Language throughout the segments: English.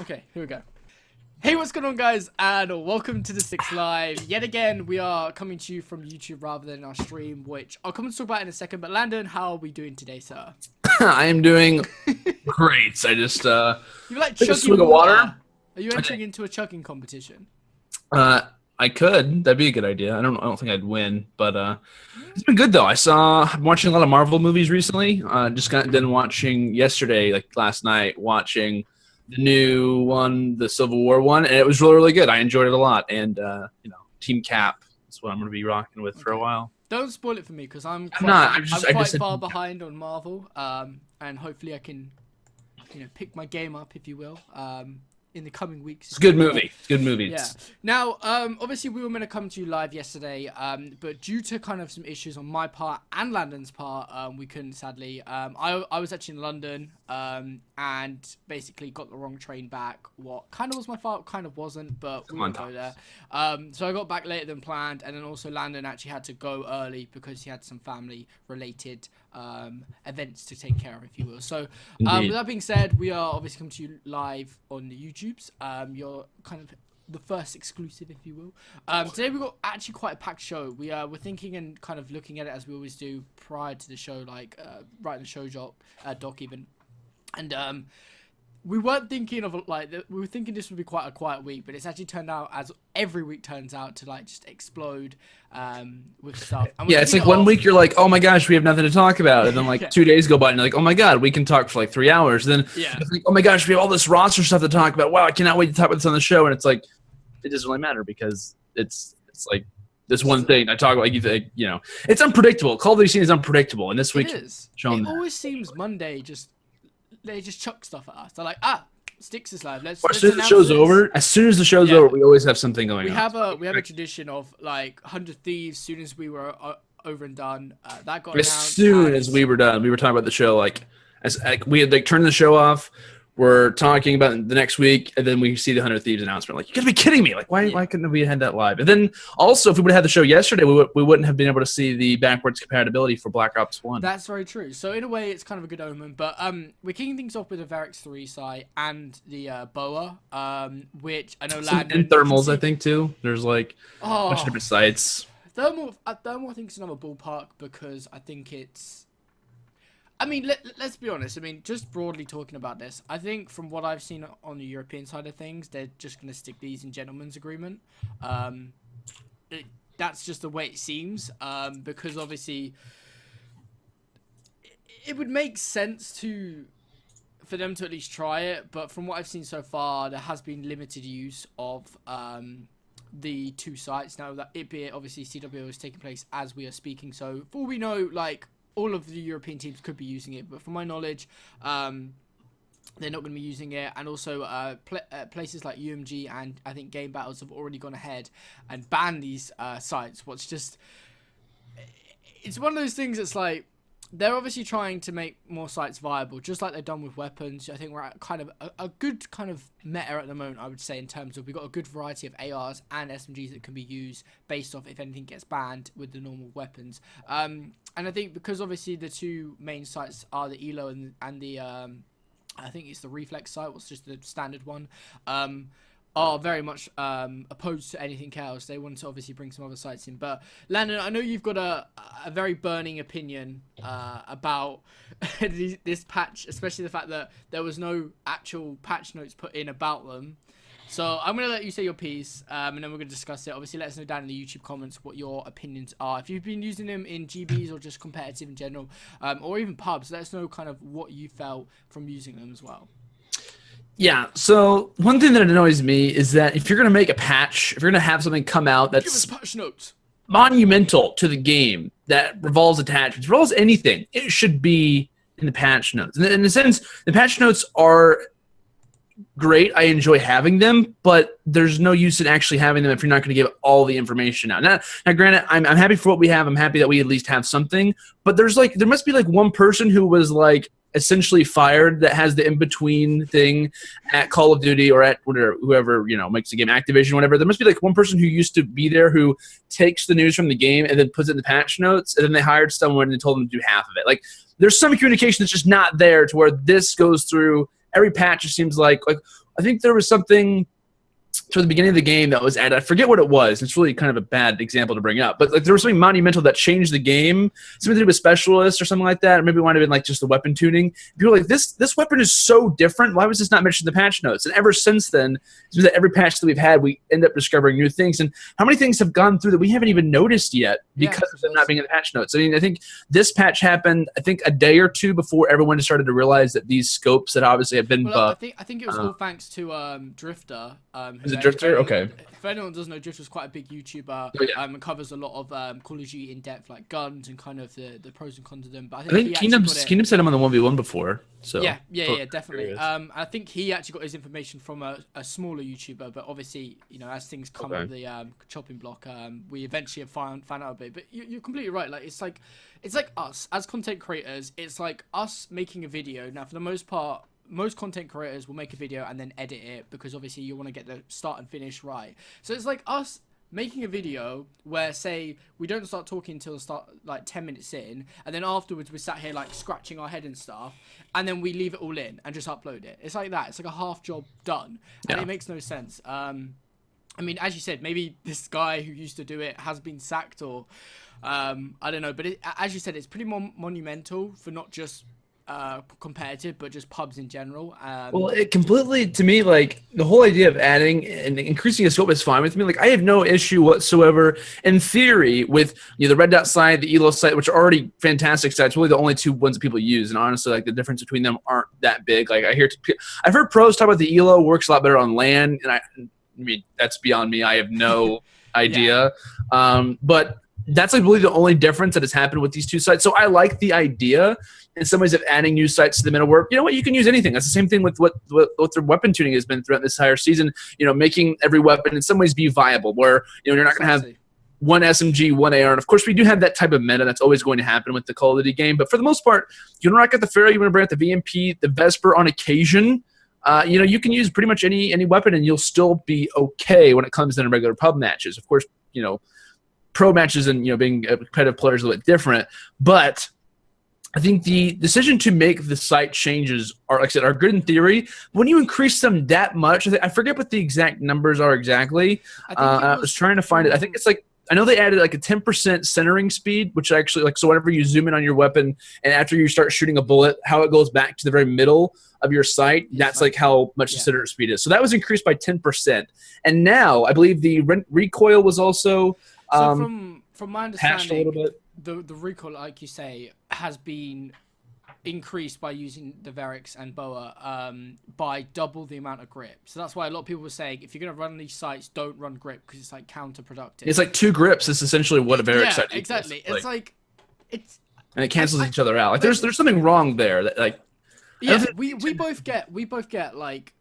Okay, here we go. Hey, what's going on, guys, and welcome to the TheSTiKSLive. Yet again, we are coming to you from YouTube rather than our stream, which I'll come and talk about in a second. But Landon, how are we doing today, sir? I am doing great. I just You like took a chugging swig of water. Are you entering into a chugging competition? I could. That'd be a good idea. I don't think I'd win, but it's been good though. I'm watching a lot of Marvel movies recently. Just got done watching yesterday, like last night, watching the new one, the Civil War one, and it was really, really good. I enjoyed it a lot, and Team Cap is what I'm going to be rocking with for a while. Don't spoil it for me, because I'm quite far behind on Marvel, and hopefully I can, pick my game up, if you will, in the coming weeks. It's a good movie. It's a good movie. Yeah. Now, obviously we were going to come to you live yesterday, but due to kind of some issues on my part and Landon's part, we couldn't, sadly. I was actually in London, and basically got the wrong train back. What kind of was my fault, kind of wasn't, but we won't go there. So I got back later than planned, and then also Landon actually had to go early because he had some family-related events to take care of, if you will. So with that being said, we are obviously coming to you live on the YouTubes. You're kind of the first exclusive, if you will. Today we've got actually quite a packed show. We're thinking and kind of looking at it as we always do prior to the show, like writing the show doc even. And we weren't thinking of we were thinking this would be quite a quiet week, but it's actually turned out, as every week turns out, to like just explode with stuff. Yeah, it's like one week you're like, oh my gosh, we have nothing to talk about, and then like 2 days go by and you're like, oh my god, we can talk for like 3 hours. And then it's like, oh my gosh, we have all this roster stuff to talk about. Wow, I cannot wait to talk about this on the show. And it's like, it doesn't really matter because it's like this one thing I talk about. Like it's unpredictable. Call of Duty is unpredictable, and this week it always seems Monday they just chuck stuff at us. They're like, TheSTiKSLive. Let's as soon as the show's over, we always have something going on. We have a tradition of like 100 Thieves. As soon as we were over and done, that got as announced. Soon as we were done, we were talking about the show. We had turned the show off. We're talking about the next week, and then we see the 100 Thieves announcement. Like, you gotta be kidding me! Like, why couldn't we have had that live? And then also, if we would have had the show yesterday, we wouldn't have been able to see the backwards compatibility for Black Ops 1. That's very true. So in a way, it's kind of a good omen. But we're kicking things off with the Varix 3 site and the BOA, which I know Landon and thermals. I think too. There's like a bunch of different sites. Thermal, I think it's another ballpark because I think it's. I mean, let's be honest. I mean, just broadly talking about this, I think from what I've seen on the European side of things, they're just going to stick these in gentleman's agreement. That's just the way it seems, because obviously it would make sense for them to at least try it. But from what I've seen so far, there has been limited use of the two sites. Now, that it be it, obviously, CWL is taking place as we are speaking. So, for all we know, like, all of the European teams could be using it, but from my knowledge, they're not going to be using it. And also, places like UMG and I think Game Battles have already gone ahead and banned these sites. It's one of those things that's like, they're obviously trying to make more sites viable, just like they've done with weapons. I think we're at kind of a good kind of meta at the moment, I would say, in terms of we've got a good variety of ARs and SMGs that can be used based off if anything gets banned with the normal weapons. And I think because obviously the two main sites are the ELO and the, I think it's the Reflex site, what's just the standard one, are very much opposed to anything else. They want to obviously bring some other sites in. But Landon, I know you've got a very burning opinion about this patch, especially the fact that there was no actual patch notes put in about them. So I'm going to let you say your piece, and then we're going to discuss it. Obviously, let us know down in the YouTube comments what your opinions are. If you've been using them in GBs or just competitive in general, or even pubs, let us know kind of what you felt from using them as well. Yeah, so one thing that annoys me is that if you're going to make a patch, if you're going to have something come out that's give us patch notes, monumental to the game, that revolves attachments, revolves anything, it should be in the patch notes. And in a sense, the patch notes are great. I enjoy having them, but there's no use in actually having them if you're not going to give all the information out. Now granted, I'm happy for what we have. I'm happy that we at least have something, but there must be like one person who was like essentially fired that has the in-between thing at Call of Duty or at whoever makes the game, Activision, whatever. There must be like one person who used to be there who takes the news from the game and then puts it in the patch notes, and then they hired someone and told them to do half of it. Like, there's some communication that's just not there to where this goes through every patch. It seems like I think there was something toward the beginning of the game that was added. I forget what it was. It's really kind of a bad example to bring up, but like there was something monumental that changed the game. Something to do with specialists or something like that. Or maybe it might have been like just the weapon tuning. People were like, this weapon is so different. Why was this not mentioned in the patch notes? And ever since then, it seems that every patch that we've had, we end up discovering new things. And how many things have gone through that we haven't even noticed yet because of them not being in the patch notes? I mean, I think this patch happened, I think, a day or two before everyone started to realize that these scopes that obviously have been buffed. I think it was all thanks to Drifter. Is it Drifter? Okay. If anyone doesn't know, Drifter's quite a big YouTuber. And covers a lot of Call of Duty in depth, like guns and kind of the pros and cons of them. But I think Kingdom said him on the 1v1 before. So yeah, definitely. I think he actually got his information from a smaller YouTuber, but obviously, you know, as things come up the chopping block, we eventually have found out a bit. But you're completely right. Like it's like us as content creators. It's like us making a video. Now, for the most part, most content creators will make a video and then edit it because obviously you want to get the start and finish right. So it's like us making a video where, say, we don't start talking until the start, like 10 minutes in, and then afterwards we sat here like scratching our head and stuff, and then we leave it all in and just upload it. It's like that. It's like a half job done, and it makes no sense. I mean, as you said, maybe this guy who used to do it has been sacked, or I don't know. But as you said, it's pretty monumental for not just competitive, but just pubs in general. Well, it completely, to me, like the whole idea of adding and increasing a scope is fine with me. Like I have no issue whatsoever in theory with the red dot site, the elo site, which are already fantastic sites. Really, the only two ones that people use, and honestly, like the difference between them aren't that big. Like I've heard pros talk about the elo works a lot better on LAN, and I mean that's beyond me. I have no idea, but that's like really the only difference that has happened with these two sites. So I like the idea in some ways of adding new sites to the middleware. You know what? You can use anything. That's the same thing with what their weapon tuning has been throughout this entire season. You know, making every weapon in some ways be viable, where you're not going to have one SMG, one AR. And of course, we do have that type of meta. That's always going to happen with the Call of Duty game. But for the most part, you don't get the Pharaoh, you want to bring out the VMP, the Vesper on occasion. You can use pretty much any weapon, and you'll still be okay when it comes to regular pub matches. Of course, pro matches and being a competitive player is a little bit different, but I think the decision to make the site changes are, like I said, are good in theory. When you increase them that much, I forget what the exact numbers are exactly. I was trying to find it. I think it's like, I know they added like a 10% centering speed, which actually, like, so whenever you zoom in on your weapon and after you start shooting a bullet, how it goes back to the very middle of your sight, that's like how much the center speed is. So that was increased by 10%. And now I believe the recoil was also from my understanding, a little bit. The recoil, like you say, has been increased by using the Verix and Boa by double the amount of grip. So that's why a lot of people were saying, if you're going to run these sites, don't run grip because it's like counterproductive. It's like 2 grips is essentially what a Verix site is. Exactly. It's like and it cancels each other out. Like there's something wrong there. That, like, we both get like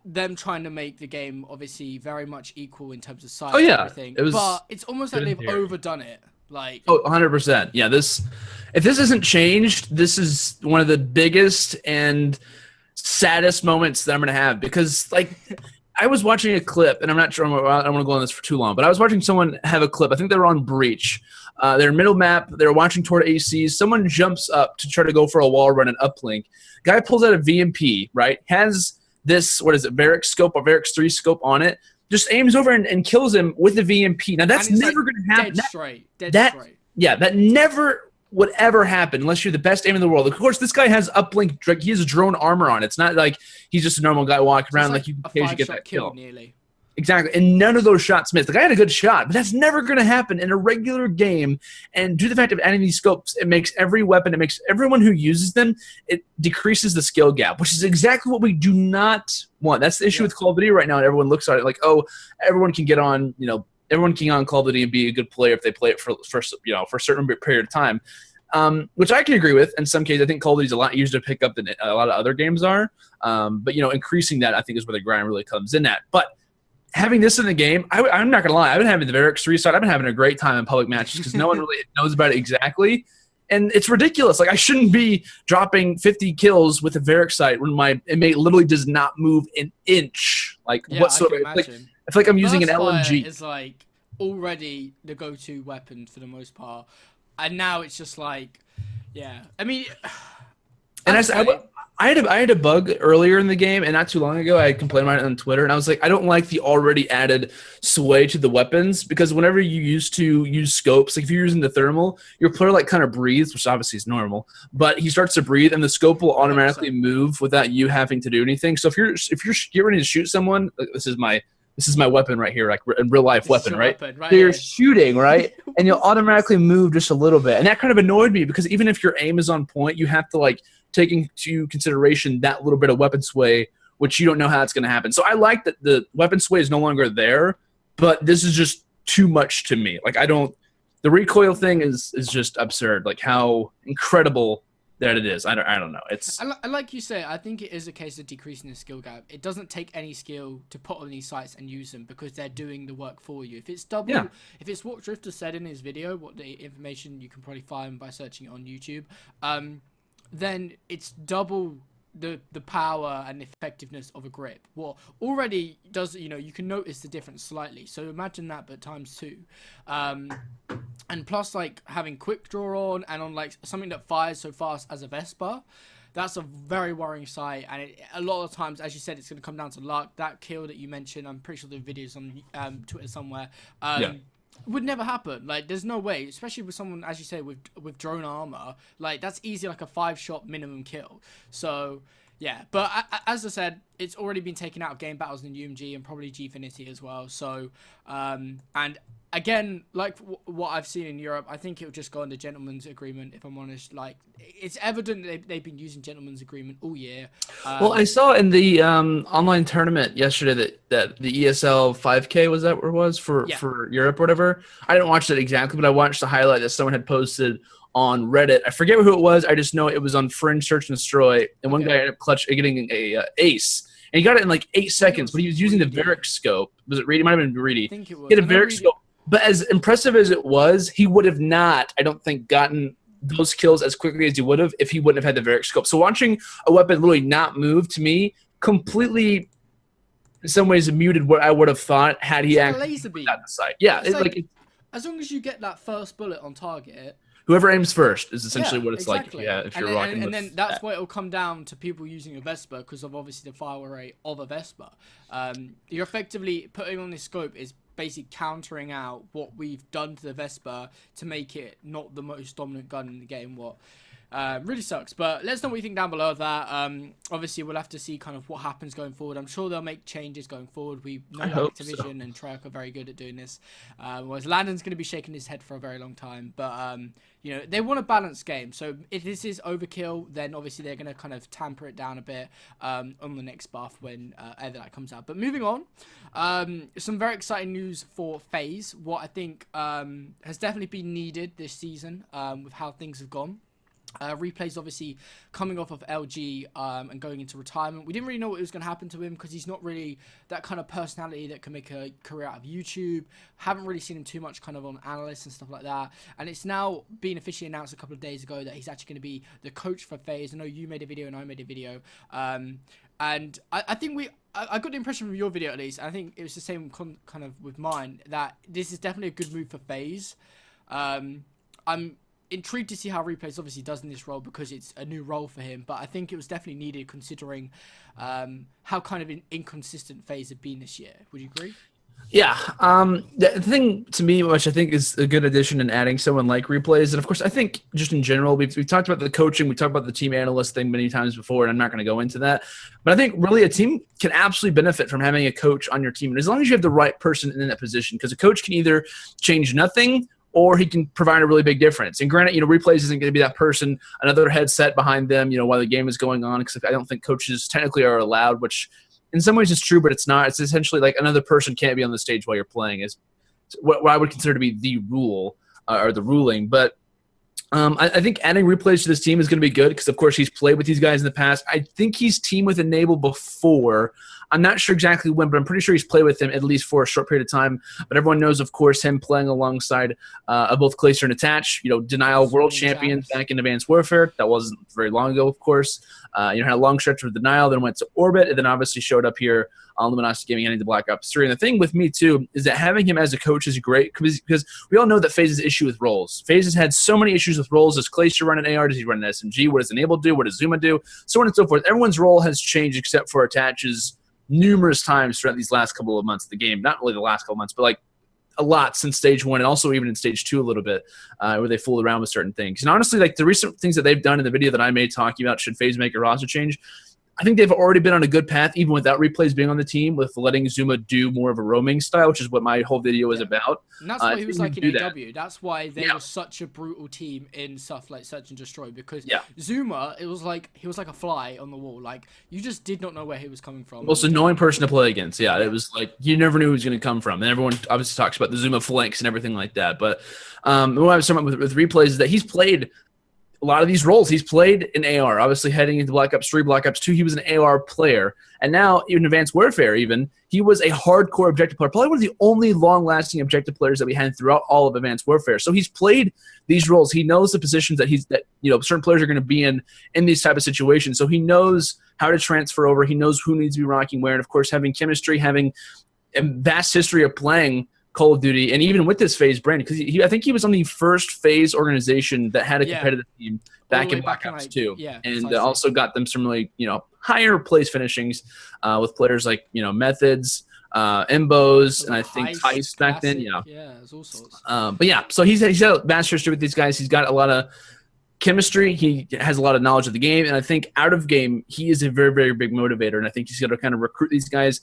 them trying to make the game obviously very much equal in terms of size and everything. But it's almost like they've overdone it. Like 100%. Yeah, if this isn't changed, this is one of the biggest and saddest moments that I'm going to have, because like I was watching a clip, and I'm not sure, I don't want to go on this for too long, but I was watching someone have a clip. I think they were on Breach. They're middle map. They're watching toward ACs. Someone jumps up to try to go for a wall run and uplink. Guy pulls out a VMP, right? Has this, what is it, Verix scope or Verix 3 scope on it. Just aims over and kills him with the VMP. Now, that's never going to happen. Dead straight. Yeah, that never would ever happen unless you're the best aim in the world. Of course, this guy has uplink. He has drone armor on. It's not like he's just a normal guy walking around like you can occasionally get that kill. Nearly. Exactly, and none of those shots missed. The guy had a good shot, but that's never going to happen in a regular game. And due to the fact of adding these scopes, it makes every weapon, it makes everyone who uses them, it decreases the skill gap, which is exactly what we do not want. That's the issue with Call of Duty right now, and everyone looks at it like, oh, everyone can get on, everyone can get on Call of Duty and be a good player if they play it for a certain period of time. Which I can agree with. In some cases, I think Call of Duty is a lot easier to pick up than a lot of other games are. But increasing that, I think, is where the grind really comes in at. But having this in the game, I'm not going to lie. I've been having the Verix 3 side. I've been having a great time in public matches because no one really knows about it exactly. And it's ridiculous. Like, I shouldn't be dropping 50 kills with a Verix site when my inmate literally does not move an inch. Like, whatsoever. I feel like I'm using an LMG. It's like already the go-to weapon for the most part. And now it's just like, I mean, And I had a bug earlier in the game, and not too long ago, I complained about it on Twitter, and I was like, I don't like the already added sway to the weapons, because whenever you used to use scopes, like if you're using the thermal, your player like kind of breathes, which obviously is normal, but he starts to breathe, and the scope will automatically move without you having to do anything. So if you're getting ready to shoot someone, this is my weapon right here, like in real life weapon, right? So you're shooting, right? And you'll automatically move just a little bit. And that kind of annoyed me, because even if your aim is on point, you have to like take into consideration that little bit of weapon sway, which you don't know how it's going to happen. So I like that the weapon sway is no longer there, but this is just too much to me. Like the recoil thing is just absurd. Like how incredible that it is. I don't know. It's like you say, I think it is a case of decreasing the skill gap. It doesn't take any skill to put on these sites and use them, because they're doing the work for you. If it's if it's what Drifter said in his video, what the information you can probably find by searching it on YouTube, then it's double the power and effectiveness of a grip. What already does, you can notice the difference slightly. So imagine that, but times 2. And plus, like, having quick draw on and on, like, something that fires so fast as a Vespa, that's a very worrying sight. And a lot of times, as you said, it's going to come down to luck. That kill that you mentioned, I'm pretty sure the video's on Twitter somewhere. Would never happen. Like, there's no way, especially with someone, as you say, with drone armor. Like, that's easy, like a 5-shot minimum kill. So yeah, but as I said, it's already been taken out of game battles in UMG and probably Gfinity as well. So and again, like what I've seen in Europe, I think it'll just go under gentleman's agreement, if I'm honest. Like, it's evident they've been using gentleman's agreement all year. Well, I saw in the online tournament yesterday that the ESL 5K, was that where it was for Europe or whatever? I didn't watch that exactly, but I watched the highlight that someone had posted on Reddit. I forget who it was. I just know it was on Fringe Search and Destroy, and one guy ended up getting a ace. And he got it in like 8 seconds, but he was using the Varric scope. Was it Reedy? It might have been Reedy. I think it was. He had a Varric scope. But as impressive as it was, he would have not, I don't think, gotten those kills as quickly as he would have if he wouldn't have had the Varric scope. So watching a weapon literally not move, to me, completely, in some ways, muted what I would have thought had he actually put that in the sight. Yeah, as long as you get that first bullet on target. Whoever aims first is essentially what it's like. Yeah, if you're rocking and then that's where it'll come down to people using a Vespa, because of obviously the fire rate of a Vespa. You're effectively putting on this scope is basically countering out what we've done to the Vespa to make it not the most dominant gun in the game. What really sucks. But let us know what you think down below of that. Obviously, we'll have to see kind of what happens going forward. I'm sure they'll make changes going forward. We know Activision and Treyarch are very good at doing this. Whereas Landon's going to be shaking his head for a very long time. But, they want a balanced game. So if this is overkill, then obviously they're going to kind of tamper it down a bit on the next buff when either that comes out. But moving on, some very exciting news for FaZe. What I think has definitely been needed this season with how things have gone. Replay's obviously coming off of LG and going into retirement. We didn't really know what was going to happen to him because he's not really that kind of personality that can make a career out of YouTube. Haven't really seen him too much kind of on analysts and stuff like that. And it's now been officially announced a couple of days ago that he's actually going to be the coach for FaZe. I know you made a video and I made a video. And I think I got the impression from your video at least, and I think it was the same kind of with mine, that this is definitely a good move for FaZe. I'm intrigued to see how Replays obviously does in this role because it's a new role for him, but I think it was definitely needed considering how kind of inconsistent FaZe have been this year. Would you agree? Yeah. The thing to me, which I think is a good addition in adding someone like Replays, and of course I think just in general, we've talked about the coaching, we talked about the team analyst thing many times before, and I'm not going to go into that, but I think really a team can absolutely benefit from having a coach on your team, and as long as you have the right person in that position, because a coach can either change nothing or he can provide a really big difference. And granted, Replays isn't going to be that person, another headset behind them, while the game is going on, because I don't think coaches technically are allowed, which in some ways is true, but it's not. It's essentially like another person can't be on the stage while you're playing is what I would consider to be the rule or the ruling. But I think adding Replays to this team is going to be good because, of course, he's played with these guys in the past. I think he's teamed with Enable before. I'm not sure exactly when, but I'm pretty sure he's played with him at least for a short period of time. But everyone knows, of course, him playing alongside both Glacier and Attach, Denial World Champions back in Advanced Warfare. That wasn't very long ago, of course. Had a long stretch with Denial, then went to Orbit, and then obviously showed up here on Luminosity Gaming and into Black Ops 3. And the thing with me, too, is that having him as a coach is great because we all know that FaZe's issue with roles. FaZe has had so many issues with roles. Does Glacier run an AR? Does he run an SMG? What does Enable do? What does Zuma do? So on and so forth. Everyone's role has changed except for Attach's numerous times throughout these last couple of months of the game. Not really the last couple of months, but like a lot since stage 1 and also even in stage 2 a little bit, where they fooled around with certain things. And honestly, like the recent things that they've done in the video that I made talking about should FaZe make a roster change, I think they've already been on a good path, even without replays being on the team, with letting Zuma do more of a roaming style, which is what my whole video is about. And that's why he was like in AW. That's why they Yeah. were such a brutal team in stuff like Search and Destroy, because Yeah. Zuma, it was like he was like a fly on the wall. Like you just did not know where he was coming from. Most annoying person to play against. Yeah, it was like you never knew who was going to come from, and everyone obviously talks about the Zuma flanks and everything like that. But what I was talking about with replays is that he's played a lot of these roles. He's played in AR. Obviously, heading into Black Ops 3, Black Ops 2, he was an AR player. And now, in Advanced Warfare even, he was a hardcore objective player. Probably one of the only long-lasting objective players that we had throughout all of Advanced Warfare. So he's played these roles. He knows the positions that certain players are going to be in these type of situations. So he knows how to transfer over. He knows who needs to be rocking where. And, of course, having chemistry, having a vast history of playing Call of Duty, and even with this FaZe brand, because I think he was on the first FaZe organization that had a competitive team back in Black Ops 2, and also got them some really higher place finishings with players like Methods, Embos, and I think Heist back then. Yeah, there's all sorts. But yeah, so he's had a vast history with these guys. He's got a lot of chemistry. He has a lot of knowledge of the game, and I think out of game, he is a very, very big motivator. And I think he's got to kind of recruit these guys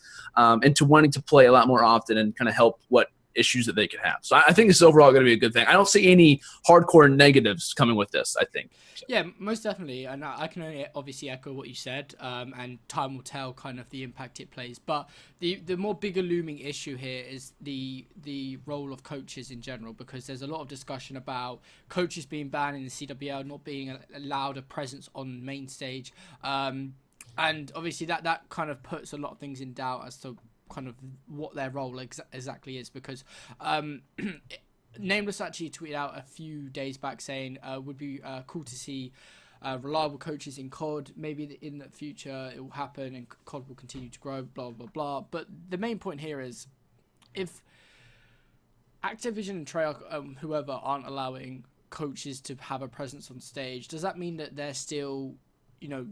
into wanting to play a lot more often and kind of help what issues that they could have. So I think this is overall going to be a good thing. I don't see any hardcore negatives coming with this, I think. So. Yeah, most definitely. And I can only obviously echo what you said, and time will tell kind of the impact it plays. But the more bigger looming issue here is the role of coaches in general, because there's a lot of discussion about coaches being banned in the CWL, not being allowed a presence on main stage. And obviously that kind of puts a lot of things in doubt as to kind of what their role exactly is, because Nameless actually tweeted out a few days back saying would be cool to see reliable coaches in COD. Maybe in the future it will happen and COD will continue to grow, blah blah blah. But the main point here is, if Activision and Treyarch, whoever, aren't allowing coaches to have a presence on stage, does that mean that they're still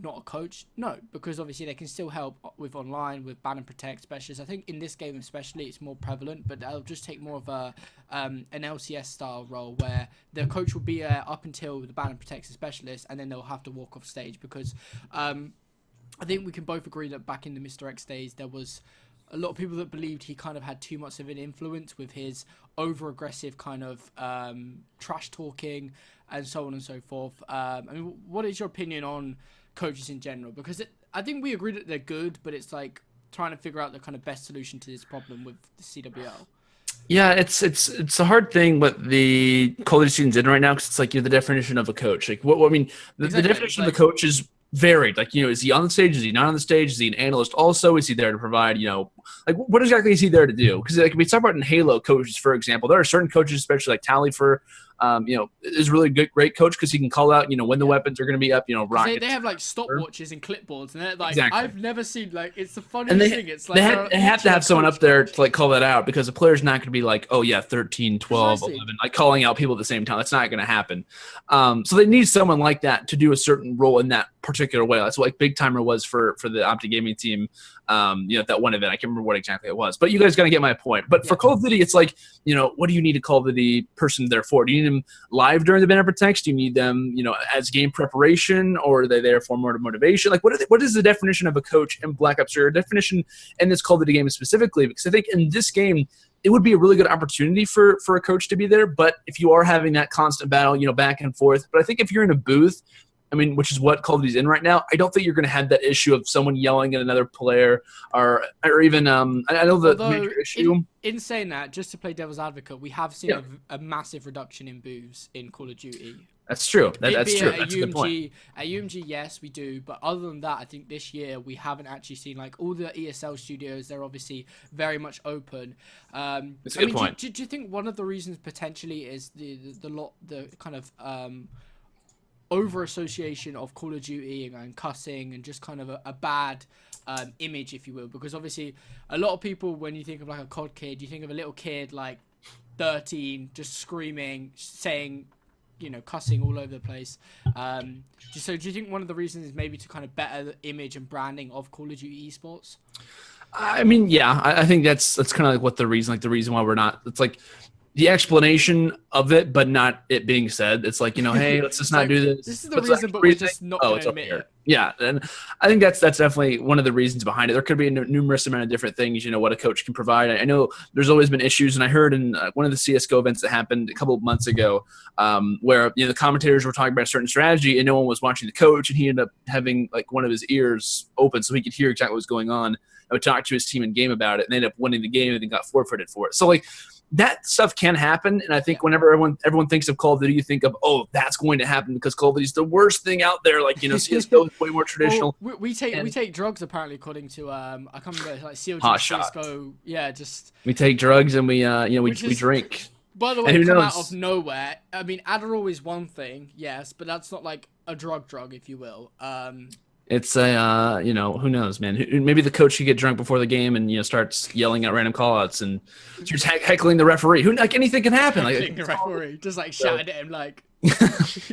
not a coach? No, because obviously they can still help with online, with ban and protect specialists. I think in this game especially it's more prevalent, but they'll just take more of a an LCS style role where the coach will be up until the ban and protect specialist, and then they'll have to walk off stage, because I think we can both agree that back in the Mr. X days there was a lot of people that believed he kind of had too much of an influence with his over-aggressive kind of trash talking and so on and so forth. I mean, what is your opinion on coaches in general? Because I think we agree that they're good, but it's like trying to figure out the kind of best solution to this problem with the CWL. Yeah, it's a hard thing what the Call of Duty season's in right now, because it's like the definition of a coach. Like what I mean, the definition of the coach is varied. Like is he on the stage? Is he not on the stage? Is he an analyst? Also, is he there to provide like what exactly is he there to do? Because like we talk about in Halo coaches, for example, there are certain coaches, especially like Tally for. Is really good, great coach, because he can call out, when the weapons are going to be up, rockets. They have like stopwatches and clipboards, and they're like, exactly. I've never seen, like, it's the funniest thing. It's like they have to have someone up there to like call that out, because the player's not going to be like, oh yeah, 13, 12, 11, like calling out people at the same time. That's not going to happen. So they need someone like that to do a certain role in that particular way. That's what like Big Timer was for the Opti Gaming team. That one event, I can't remember what exactly it was, but you guys got to get my point. But for Call of Duty, it's like, what do you need a Call of Duty person there for? Do you need them live during the banner protects? Do you need them, as game preparation, or are they there for more motivation? Like, what is the definition of a coach in Black Ops 3, or definition in this Call of Duty game specifically? Because I think in this game, it would be a really good opportunity for a coach to be there. But if you are having that constant battle, back and forth, but I think if you're in a booth, I mean, which is what Call of Duty's in right now, I don't think you're going to have that issue of someone yelling at another player, or even I know the major issue. In saying that, just to play devil's advocate, we have seen a massive reduction in booths in Call of Duty. That's true. That's true. That's a good point. At UMG, yes, we do. But other than that, I think this year we haven't actually seen, like, all the ESL studios. They're obviously very much open. That's a good point. Do you think one of the reasons potentially is the kind of over association of Call of Duty and cussing and just kind of a bad image, if you will? Because obviously a lot of people, when you think of like a COD kid, you think of a little kid like 13 just screaming, saying cussing all over the place. So do you think one of the reasons is maybe to kind of better the image and branding of Call of Duty esports? I mean, yeah, I think that's kind of like what the reason why we're not. It's like the explanation of it, but not it being said. It's like, hey, let's just not do this. This is the reason, but we're just not going to admit it. Yeah, and I think that's definitely one of the reasons behind it. There could be a numerous amount of different things, what a coach can provide. I know there's always been issues, and I heard in one of the CS:GO events that happened a couple of months ago, where the commentators were talking about a certain strategy, and no one was watching the coach, and he ended up having like one of his ears open so he could hear exactly what was going on. I would talk to his team in game about it, and they ended up winning the game and then got forfeited for it. So like that stuff can happen, and I think whenever everyone thinks of Call of Duty, you think of, oh, that's going to happen because Call of Duty is the worst thing out there. Like CS:GO is way more traditional. Well, we take drugs apparently, according to I can't remember, like COG, CS:GO. Yeah, just we take drugs and we we drink. By the way, come out of nowhere. I mean, Adderall is one thing, yes, but that's not like a drug, if you will. It's a, who knows, man? Maybe the coach should get drunk before the game and, starts yelling at random callouts and starts heckling the referee. Like anything can happen. Like the referee just like shouting at him, like,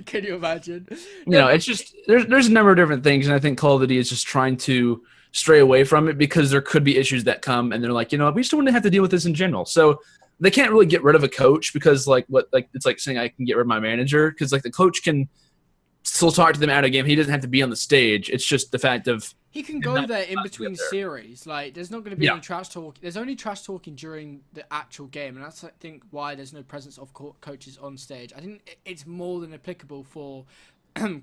can you imagine? It's just there's a number of different things, and I think Call of Duty is just trying to stray away from it because there could be issues that come, and they're like, we just want to have to deal with this in general. So they can't really get rid of a coach because it's like saying I can get rid of my manager because like the coach can still talk to them out of game. He doesn't have to be on the stage. It's just the fact of he can go there in between series. Like there's not going to be any trash talk. There's only trash talking during the actual game, and that's I think why there's no presence of coaches on stage. I think it's more than applicable for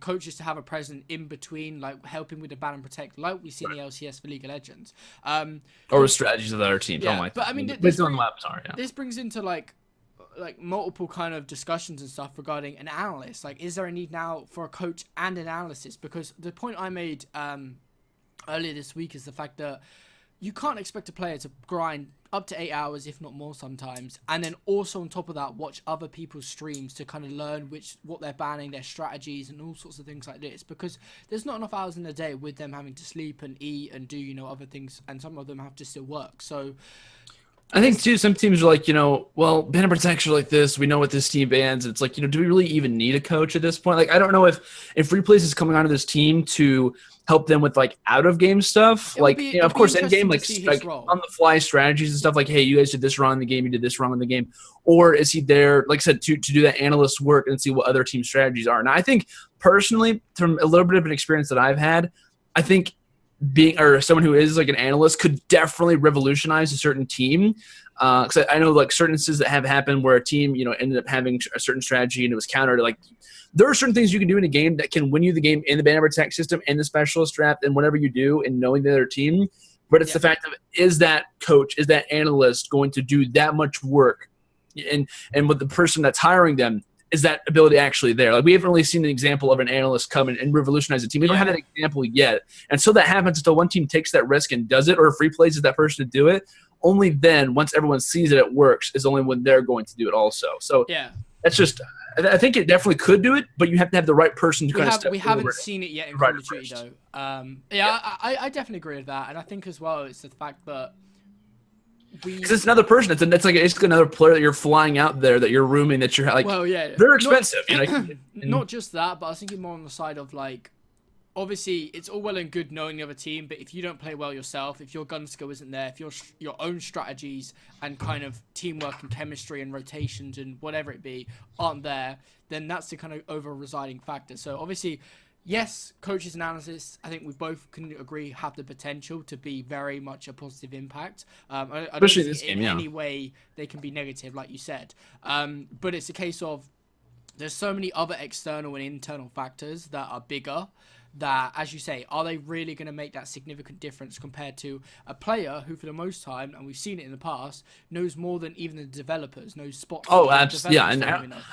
coaches to have a presence in between, like helping with the ban and protect, like we see in the LCS for League of Legends, or with strategies of the other teams. Yeah, but I mean, this brings into like multiple kind of discussions and stuff regarding an analyst. Like, is there a need now for a coach and an analyst? Because the point I made earlier this week is the fact that you can't expect a player to grind up to 8 hours, if not more sometimes, and then also on top of that watch other people's streams to kind of learn what they're banning, their strategies, and all sorts of things like this, because there's not enough hours in the day with them having to sleep and eat and do other things, and some of them have to still work. So I think too, some teams are like, well, ban and protection like this. We know what this team bans. It's like, do we really even need a coach at this point? Like, I don't know if Replays is coming onto this team to help them with like out of game stuff. Like, of course, in game, like on the fly strategies and stuff. Like, hey, you guys did this wrong in the game. You did this wrong in the game. Or is he there, like I said, to do that analyst work and see what other team strategies are? And I think personally, from a little bit of an experience that I've had, I think someone who is like an analyst could definitely revolutionize a certain team. Because I know like certain instances that have happened where a team, ended up having a certain strategy and it was countered. Like there are certain things you can do in a game that can win you the game in the ban and protect system and the specialist draft and whatever you do and knowing the other team. But it's the fact of, is that coach, is that analyst going to do that much work? And with the person that's hiring them, is that ability actually there? Like we haven't really seen an example of an analyst come in and revolutionize a team. We don't have that example yet. And so that happens until one team takes that risk and does it, or if Replays is that person to do it. Only then, once everyone sees that it works, is only when they're going to do it also. So that's just – I think it definitely could do it, but you have to have the right person to kind of step We haven't seen it yet in Call of Duty, though. I definitely agree with that. And I think as well it's the fact that because it's another person. It's like another player that you're flying out there, that you're rooming, that you're like. Well, yeah, they're expensive. Not just that, but I was thinking more on the side of like, obviously it's all well and good knowing the other team, but if you don't play well yourself, if your gun skill isn't there, if your own strategies and kind of teamwork and chemistry and rotations and whatever it be aren't there, then that's the kind of over-residing factor. So obviously, yes, coaches and analysts, I think we both can agree, have the potential to be very much a positive impact. Especially in this game, in any way they can be negative, like you said. But it's a case of there's so many other external and internal factors that are bigger that, as you say, are they really going to make that significant difference compared to a player who, for the most time, and we've seen it in the past, knows more than even the developers, knows spots. Oh, absolutely. Yeah, and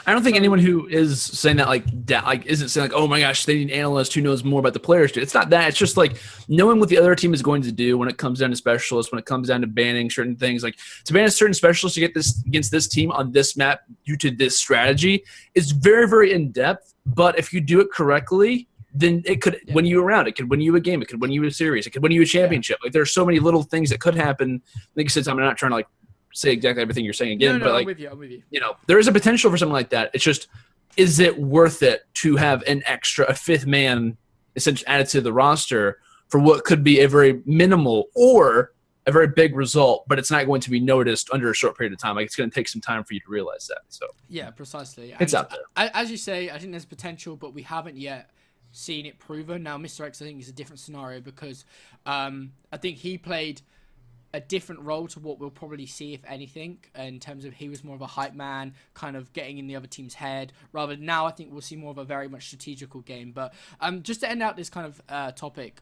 I don't think anyone who is saying that isn't saying like, oh my gosh, they need an analyst who knows more about the players. It's not that. It's just like knowing what the other team is going to do when it comes down to specialists, when it comes down to banning certain things. Like to ban a certain specialist to get this against this team on this map due to this strategy is very, very in depth. But if you do it correctly, then it could win you around. It could win you a game. It could win you a series. It could win you a championship. Like there's so many little things that could happen. Like I said, I'm not trying to like say exactly everything you're saying again, but like I'm with you. there is a potential for something like that. It's just is it worth it to have a fifth man essentially added to the roster for what could be a very minimal or a very big result, but it's not going to be noticed under a short period of time. Like, it's going to take some time for you to realize that. So yeah, precisely. It's out there. As you say, I think there's potential, but we haven't yet seen it proven. Now, Mr. X, I think, is a different scenario because I think he played a different role to what we'll probably see, if anything, in terms of he was more of a hype man, kind of getting in the other team's head. Rather now, I think we'll see more of a very much strategical game. But just to end out this kind of topic,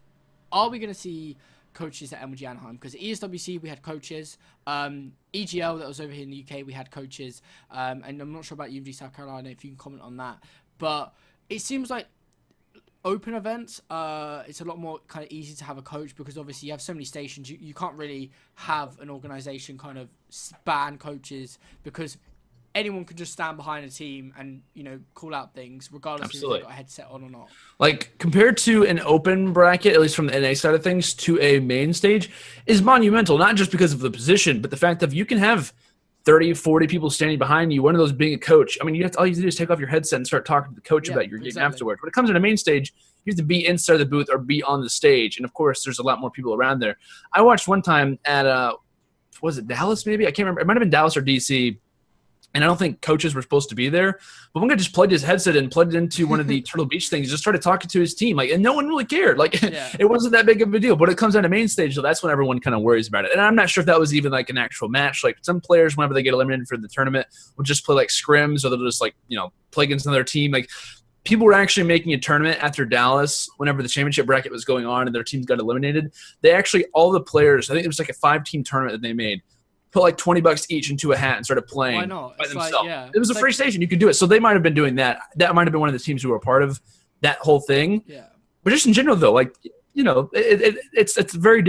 are we going to see coaches at MLG Anaheim? Because at ESWC we had coaches, EGL that was over here in the UK we had coaches, and I'm not sure about UMG South Carolina if you can comment on that. But it seems like open events, it's a lot more kind of easy to have a coach because obviously you have so many stations. You can't really have an organization kind of ban coaches because anyone can just stand behind a team and, you know, call out things regardless if they've got a headset on or not. Like, compared to an open bracket, at least from the NA side of things, to a main stage is monumental, not just because of the position, but the fact that you can have 30, 40 people standing behind you, one of those being a coach. I mean, all you have to do is take off your headset and start talking to the coach about your game afterwards. When it comes to the main stage, you have to be inside the booth or be on the stage. And, of course, there's a lot more people around there. I watched one time at, was it Dallas maybe? I can't remember. It might have been Dallas or D.C., and I don't think coaches were supposed to be there. But one guy just plugged his headset in, plugged it into one of the Turtle Beach things, just started talking to his team. Like, and no one really cared. Like, it wasn't that big of a deal. But when it comes down to main stage, though, that's when everyone kind of worries about it. And I'm not sure if that was even like an actual match. Like, some players, whenever they get eliminated for the tournament, will just play like scrims, or they'll just like, you know, play against another team. Like, people were actually making a tournament after Dallas whenever the championship bracket was going on and their teams got eliminated. They actually, all the players, I think it was like a 5-team tournament that they made, put like $20 each into a hat and started playing. Why not? By it's themselves. Like, yeah. It was a free station. You could do it. So they might have been doing that. That might have been one of the teams who were part of that whole thing. Yeah. But just in general, though, like, you know, it's very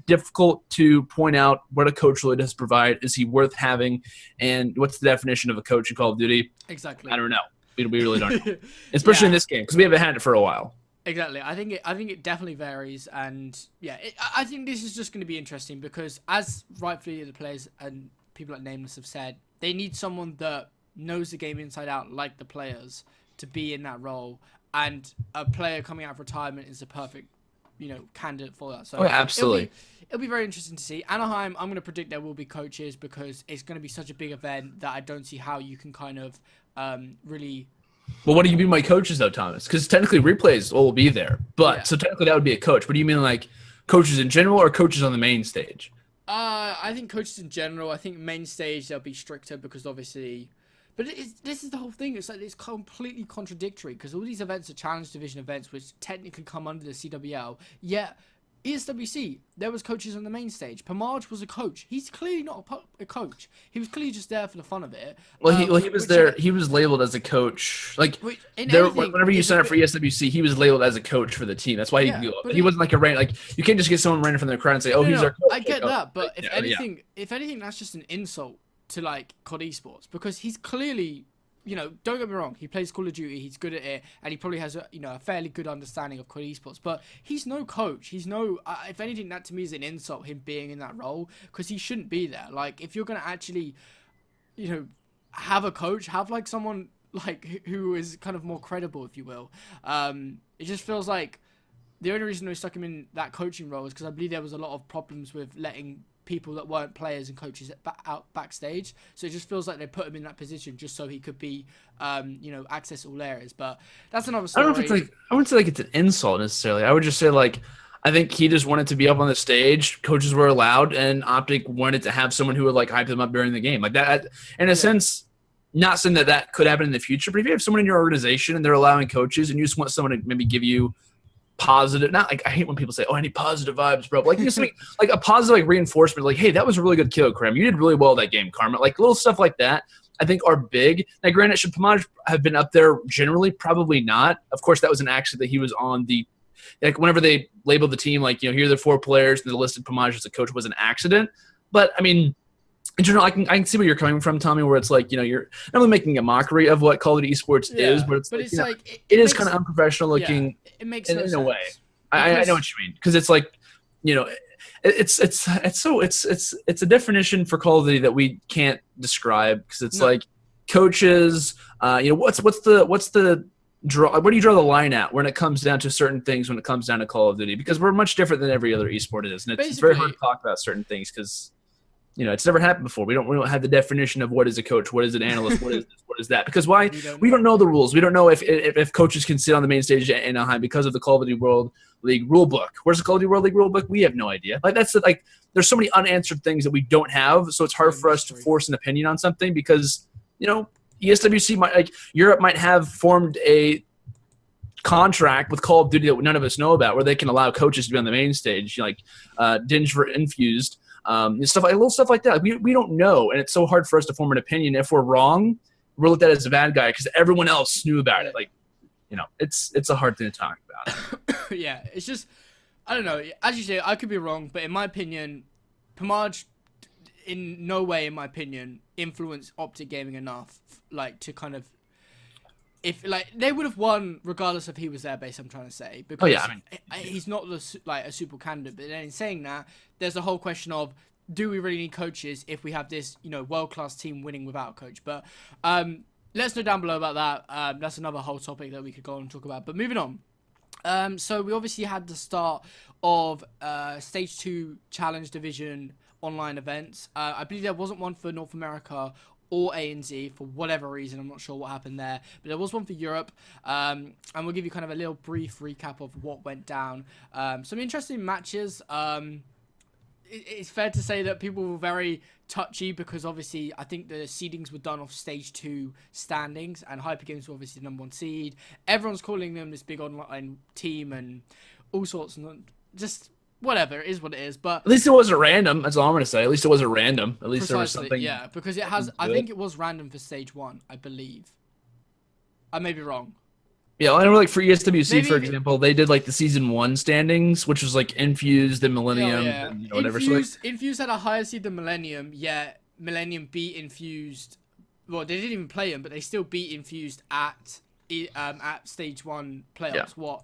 difficult to point out what a coach really does provide. Is he worth having? And what's the definition of a coach in Call of Duty? Exactly. I don't know. We really don't know. Especially in this game, because we haven't had it for a while. Exactly. I think it definitely varies, and yeah, I think this is just going to be interesting because, as rightfully the players and people like Nameless have said, they need someone that knows the game inside out, like the players, to be in that role. And a player coming out of retirement is a perfect, you know, candidate for that. So yeah, absolutely, it'll be very interesting to see. Anaheim, I'm going to predict there will be coaches because it's going to be such a big event that I don't see how you can kind of really. Well, what do you mean by coaches, though, Thomas? Because technically replays will be there. But so technically that would be a coach. But do you mean like coaches in general or coaches on the main stage? I think coaches in general. I think main stage they'll be stricter because obviously. But this is the whole thing. It's like it's completely contradictory because all these events are challenge division events which technically come under the CWL. Yet ESWC, there was coaches on the main stage. Pamaj was a coach. He's clearly not a coach. He was clearly just there for the fun of it. Well, he was there. He was labeled as a coach. Like whenever you sign up for ESWC, he was labeled as a coach for the team. That's why he could go up. He wasn't like a random. Like, you can't just get someone random from the crowd and say, "Oh, he's our coach." I get that, but if anything, that's just an insult to like COD Esports because he's clearly. You know, don't get me wrong. He plays Call of Duty. He's good at it, and he probably has a fairly good understanding of COD Esports. But he's no coach. He's no. If anything, that to me is an insult. Him being in that role because he shouldn't be there. Like, if you're gonna actually, have a coach, have like someone like who is kind of more credible, if you will. It just feels like the only reason we stuck him in that coaching role is because I believe there was a lot of problems with letting people that weren't players and coaches out backstage, so it just feels like they put him in that position just so he could be, access all areas. But that's another story. I don't know if I wouldn't say like it's an insult necessarily. I would just say like I think he just wanted to be up on the stage. Coaches were allowed, and Optic wanted to have someone who would like hype them up during the game, like that. In a sense, not saying that could happen in the future, but if you have someone in your organization and they're allowing coaches, and you just want someone to maybe give you positive, not like I hate when people say, "Oh, I need positive vibes, bro." But like just like a positive like reinforcement, like, "Hey, that was a really good kill, Krim. You did really well that game, Karma." Like little stuff like that, I think are big. Now, granted, should Pamaj have been up there generally? Probably not. Of course, that was an accident that he was on the. Like whenever they labeled the team, like here are the 4 players, and they listed Pamaj as a coach was an accident. But I mean, in general, I can see where you're coming from, Tommy. Where it's like you're not really making a mockery of what Call of Duty Esports is, but it's like it is kind of unprofessional looking. Yeah, it makes no sense. In a way. I know what you mean because it's like it's a definition for Call of Duty that we can't describe because it's like coaches. What's the draw? Where do you draw the line at when it comes down to certain things? When it comes down to Call of Duty, because we're much different than every other esport is, and it's very hard to talk about certain things because it's never happened before. We don't have the definition of what is a coach, what is an analyst, what is this, what is that? Because why? We don't know the rules. We don't know if coaches can sit on the main stage at Anaheim because of the Call of Duty World League rule book. Where's the Call of Duty World League rule book? We have no idea. There's so many unanswered things that we don't have, so it's hard for us to force an opinion on something because ESWC Europe might have formed a contract with Call of Duty that none of us know about, where they can allow coaches to be on the main stage, Dinge for Infused. Little stuff like that. We don't know, and it's so hard for us to form an opinion. If we're wrong, we're looked at as a bad guy because everyone else knew about it. It's a hard thing to talk about. Yeah, it's just I don't know. As you say, I could be wrong, but in my opinion, Pamaj, in no way, in my opinion, influenced Optic Gaming enough, to kind of. If they would have won regardless if he was there, basically, I'm trying to say, because he's not a super candidate. But then in saying that, there's a whole question of, do we really need coaches if we have this world class team winning without a coach? But let's know down below about that. That's another whole topic that we could go on and talk about. But moving on. So we obviously had the start of Stage 2 Challenge Division online events. I believe there wasn't one for North America or ANZ for whatever reason. I'm not sure what happened there, but there was one for Europe, and we'll give you kind of a little brief recap of what went down. Some interesting matches. It's fair to say that people were very touchy because obviously I think the seedings were done off Stage 2 standings, and Hypergames were obviously the number 1 seed. Everyone's calling them this big online team and all sorts, and just whatever, it is what it is. But at least it wasn't random. That's all I'm going to say. At least it wasn't random. At least there was something. Yeah, because it has. I think it was random for Stage 1, I believe. I may be wrong. Yeah, I know, for ESWC, for example, they did the Season 1 standings, which was Infused and Millennium and whatever. Infused had a higher seed than Millennium, yet Millennium beat Infused. Well, they didn't even play them, but they still beat Infused at Stage 1 playoffs. Yeah. What?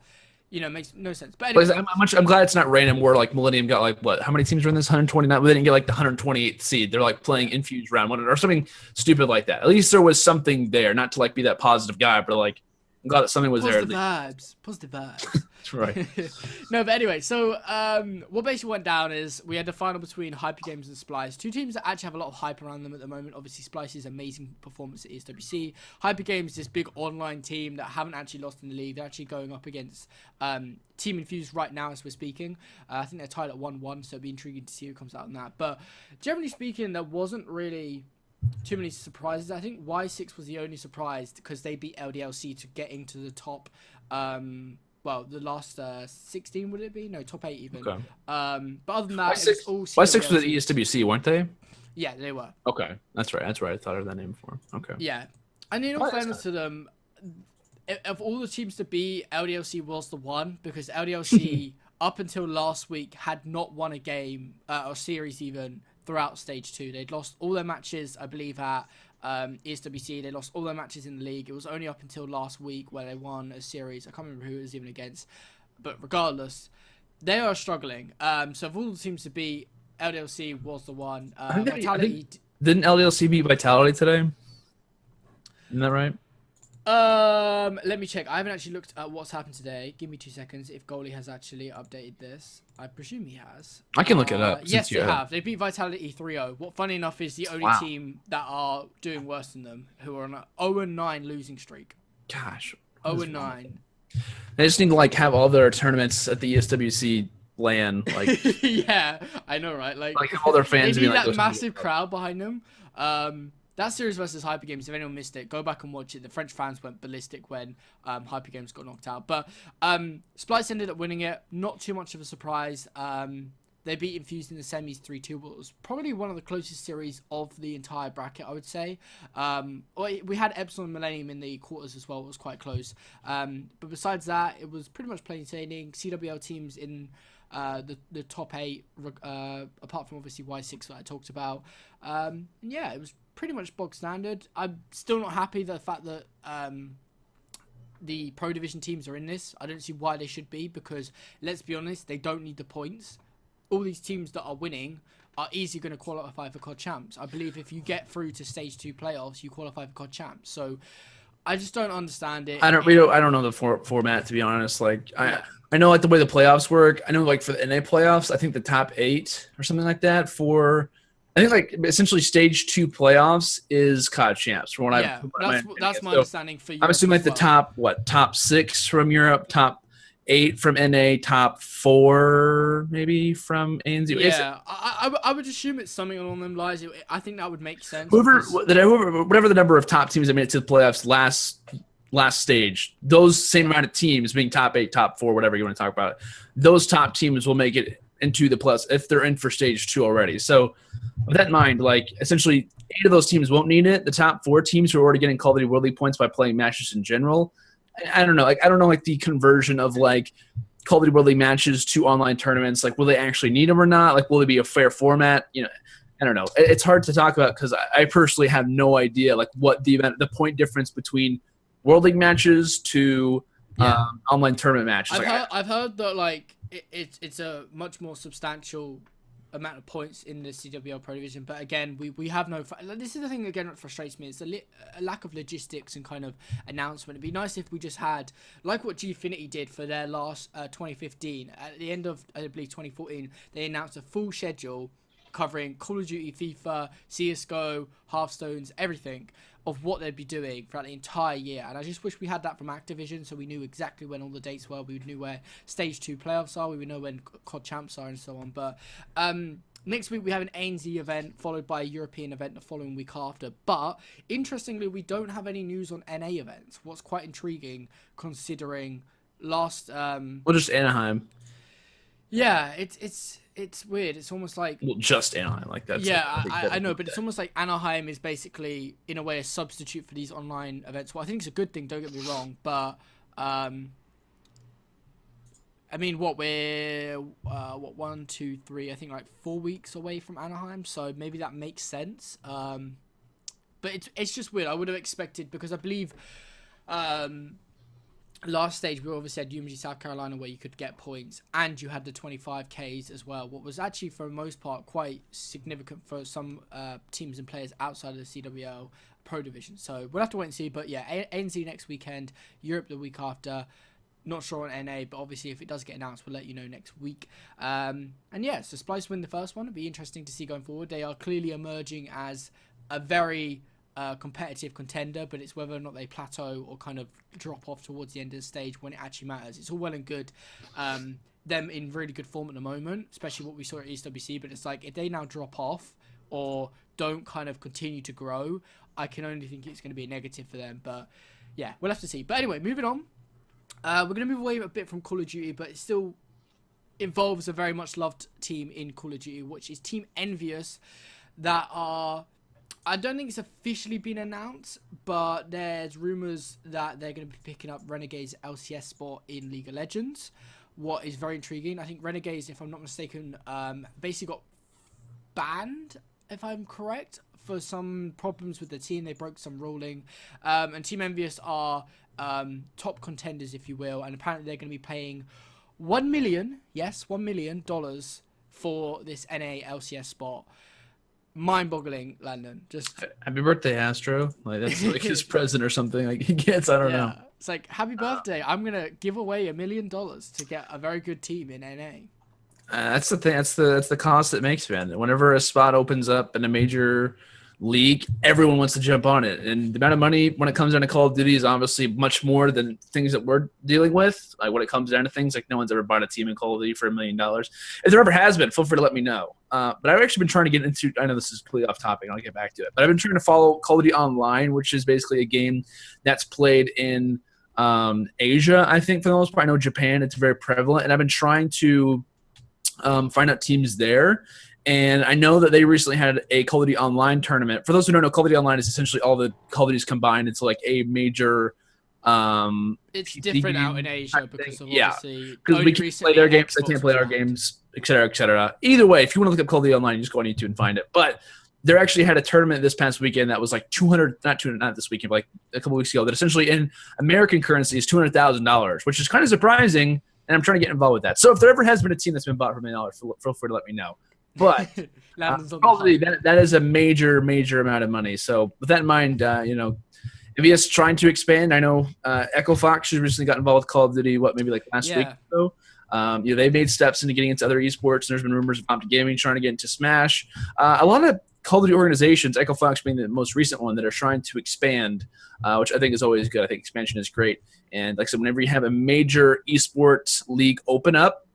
Makes no sense. But anyway. I'm glad it's not random where Millennium got what? How many teams are in this? 129? They didn't get the 128th seed. They're playing Infused round 1 or something stupid like that. At least there was something there, not to be that positive guy, but I'm glad that something was there. Positive vibes. That's right. No, but anyway, so what basically went down is we had the final between Hypergames and Splice. Two teams that actually have a lot of hype around them at the moment. Obviously, Splice's amazing performance at ESWC. Hypergames, this big online team that haven't actually lost in the league. They're actually going up against Team Infused right now as we're speaking. I think they're tied at 1-1, so it'll be intriguing to see who comes out on that. But generally speaking, there wasn't really too many surprises. I think Y6 was the only surprise because they beat LDLC to get into the top, the last 16, would it be? No, top 8 even. Okay. But other than that, Y6 was at ESWC, weren't they? Yeah, they were. Okay, that's right. I thought of that name before. Okay. Yeah, and in all fairness to them, of all the teams to beat, LDLC was the one because LDLC up until last week had not won a game or series even throughout Stage 2. They'd lost all their matches, I believe, at ESWC. They lost all their matches in the league. It was only up until last week where they won a series. I can't remember who it was even against. But regardless, they are struggling. So of all the teams to beat, LDLC was the one. Vitality... Didn't LDLC beat Vitality today? Isn't that right? Let me check. I haven't actually looked at what's happened today. Give me 2 seconds. If Goalie has actually updated this, I presume he has. I can look it up. Yes, they have. They beat Vitality 3-0. What, funny enough, is the only team that are doing worse than them, who are on a 0-9 losing streak. Gosh. 0-9. They just need to have all their tournaments at the ESWC LAN. Yeah, I know, right? Have all their fans. They need that massive crowd behind them. That series versus Hypergames, if anyone missed it, go back and watch it. The French fans went ballistic when Hypergames got knocked out. But Splice ended up winning it. Not too much of a surprise. They beat Infused in the semis 3-2. But it was probably one of the closest series of the entire bracket, I would say. We had Epsilon and Millennium in the quarters as well. It was quite close. But besides that, it was pretty much plain sailing. CWL teams in the top 8, apart from obviously Y6 that I talked about. Yeah, it was pretty much bog standard. I'm still not happy the fact that the Pro Division teams are in this. I don't see why they should be because, let's be honest, they don't need the points. All these teams that are winning are easily going to qualify for COD Champs. I believe if you get through to Stage 2 playoffs, you qualify for COD Champs. So I just don't understand it. I don't know the format, to be honest. Like I know like the way the playoffs work. I know like for the NA playoffs, I think the top 8 or something like that for. I think like essentially Stage 2 playoffs is COD Champs. From what that's my understanding for Europe. I'm assuming like the top 6 from Europe, top 8 from NA, top 4 maybe from ANZ. Yeah, I would assume it's something along them lines. I think that would make sense. Whatever the number of top teams that made it to the playoffs last stage, those same amount of teams being top 8, top 4, whatever you want to talk about, those top teams will make it into the plus if they're in for Stage 2 already. So with that in mind, like essentially 8 of those teams won't need it. The top 4 teams who are already getting Call of Duty World League points by playing matches in general. I don't know. Like I don't know like the conversion of like Call of Duty World League matches to online tournaments. Like will they actually need them or not? Like will it be a fair format? You know, I don't know. It's hard to talk about because I personally have no idea like what the point difference between World League matches to online tournament matches. I've heard that like it's a much more substantial amount of points in the CWL Pro Division, but again we have no. This is the thing again that frustrates me. It's a lack of logistics and kind of announcement. It'd be nice if we just had like what Gfinity did for their last 2015. At the end of I believe 2014, they announced a full schedule covering Call of Duty, FIFA, CS:GO, Hearthstones, everything of what they'd be doing throughout the entire year. And I just wish we had that from Activision so we knew exactly when all the dates were. We knew where Stage 2 playoffs are. We would know when COD Champs are and so on. But next week we have an ANZ event followed by a European event the following week after. But interestingly, we don't have any news on NA events. What's quite intriguing considering last... well, just Anaheim. Yeah, it's weird. It's almost like just Anaheim, like that. Yeah, I know, but it's almost like Anaheim is basically in a way a substitute for these online events. Well, I think it's a good thing. Don't get me wrong, but I mean, we're 1, 2, 3. I think like 4 weeks away from Anaheim, so maybe that makes sense. But it's just weird. I would have expected because I believe. Last stage, we obviously had UMG South Carolina where you could get points and you had the 25Ks as well. What was actually, for the most part, quite significant for some teams and players outside of the CWL Pro Division. So we'll have to wait and see. But yeah, ANZ next weekend, Europe the week after. Not sure on NA, but obviously if it does get announced, we'll let you know next week. And yeah, so Splice win the first one. It'll be interesting to see going forward. They are clearly emerging as a very... competitive contender, but it's whether or not they plateau or kind of drop off towards the end of the stage when it actually matters. It's all well and good them in really good form at the moment, especially what we saw at EastWC, but it's like if they now drop off or don't kind of continue to grow, I can only think it's going to be a negative for them. But yeah, we'll have to see. But anyway, moving on, we're going to move away a bit from Call of Duty, but it still involves a very much loved team in Call of Duty, which is Team Envious, that are... I don't think it's officially been announced, but there's rumors that they're going to be picking up Renegade's LCS spot in League of Legends, what is very intriguing. I think Renegades, if I'm not mistaken, basically got banned, if I'm correct, for some problems with the team. They broke some ruling, and Team Envious are top contenders, if you will, and apparently they're going to be paying $1 million, yes, $1 million for this NA LCS spot. Mind-boggling, Landon. Just happy birthday, Astro. Like that's like his present or something. Like he gets, I don't know. It's like happy birthday. I'm gonna give away $1 million to get a very good team in NA. That's the thing. That's the cost it makes, man. Whenever a spot opens up in a major league, everyone wants to jump on it, and the amount of money when it comes down to Call of Duty is obviously much more than things that we're dealing with. Like when it comes down to things, like no one's ever bought a team in Call of Duty for $1 million. If there ever has been, feel free to let me know. But I've actually been trying to get into. I know this is completely off topic. I'll get back to it. But I've been trying to follow Call of Duty Online, which is basically a game that's played in Asia. I think for the most part, I know Japan. It's very prevalent, and I've been trying to find out teams there. And I know that they recently had a Call of Duty Online tournament. For those who don't know, Call of Duty Online is essentially all the Call of Duties combined into like a major. It's different out in Asia because of obviously because we can't play their games, they can't play our games, etc., etc. Either way, if you want to look up Call of Duty Online, you just go on YouTube and find it. But they actually had a tournament this past weekend that was like not this weekend, but like a couple weeks ago. That essentially in American currency is $200,000, which is kind of surprising. And I'm trying to get involved with that. So if there ever has been a team that's been bought for $1 million, feel free to let me know. But Landon's on the probably hunt. that is a major amount of money. So with that in mind, if he is trying to expand, I know Echo Fox has recently got involved with Call of Duty. Maybe like last week Yeah. or so. They've made steps into getting into other esports. And there's been rumors of Optic Gaming trying to get into Smash. A lot of Call of Duty organizations, Echo Fox being the most recent one, that are trying to expand, which I think is always good. I think expansion is great. And like I said, whenever you have a major esports league open up,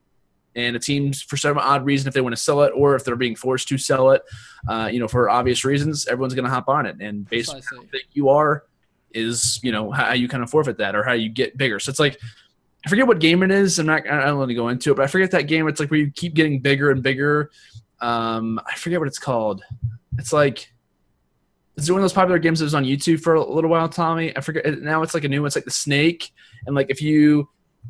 and the teams, for some odd reason, if they want to sell it or if they're being forced to sell it, for obvious reasons, everyone's going to hop on it. And based on how big you are is, how you kind of forfeit that or how you get bigger. So it's like, I forget what game it is. I don't want to go into it, but I forget that game. It's like where you keep getting bigger and bigger. I forget what it's called. It's like, it's one of those popular games that was on YouTube for a little while, Tommy. I forget. Now it's like a new one. It's like the snake. And like if you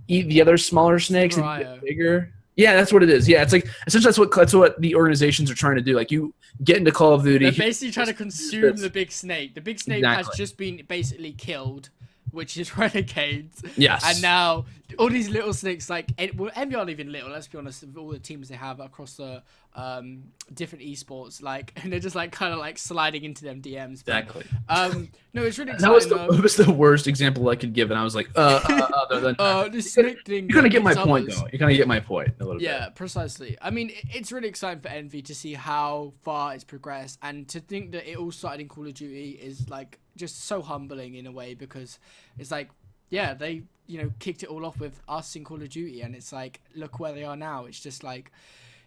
eat the other smaller snakes and you get bigger. Yeah, that's what it is. Yeah, it's like essentially that's what the organizations are trying to do. Like you get into Call of Duty. They're basically trying to consume the big snake. The big snake has just been basically killed, which is Renegades. Yes. And now all these little snakes, like, Envy aren't even little, let's be honest, with all the teams they have across the different esports, like, and they're just like kind of like sliding into them DMs. But, exactly. No, it's really exciting. That was the worst example I could give, and I was like, other than the snake thing. You're gonna get my point, though. You're gonna get my point a little bit. Yeah, precisely. I mean, it's really exciting for Envy to see how far it's progressed, and to think that it all started in Call of Duty is like just so humbling in a way, because it's like, yeah, they kicked it all off with us in Call of Duty, and it's like, look where they are now. It's just like,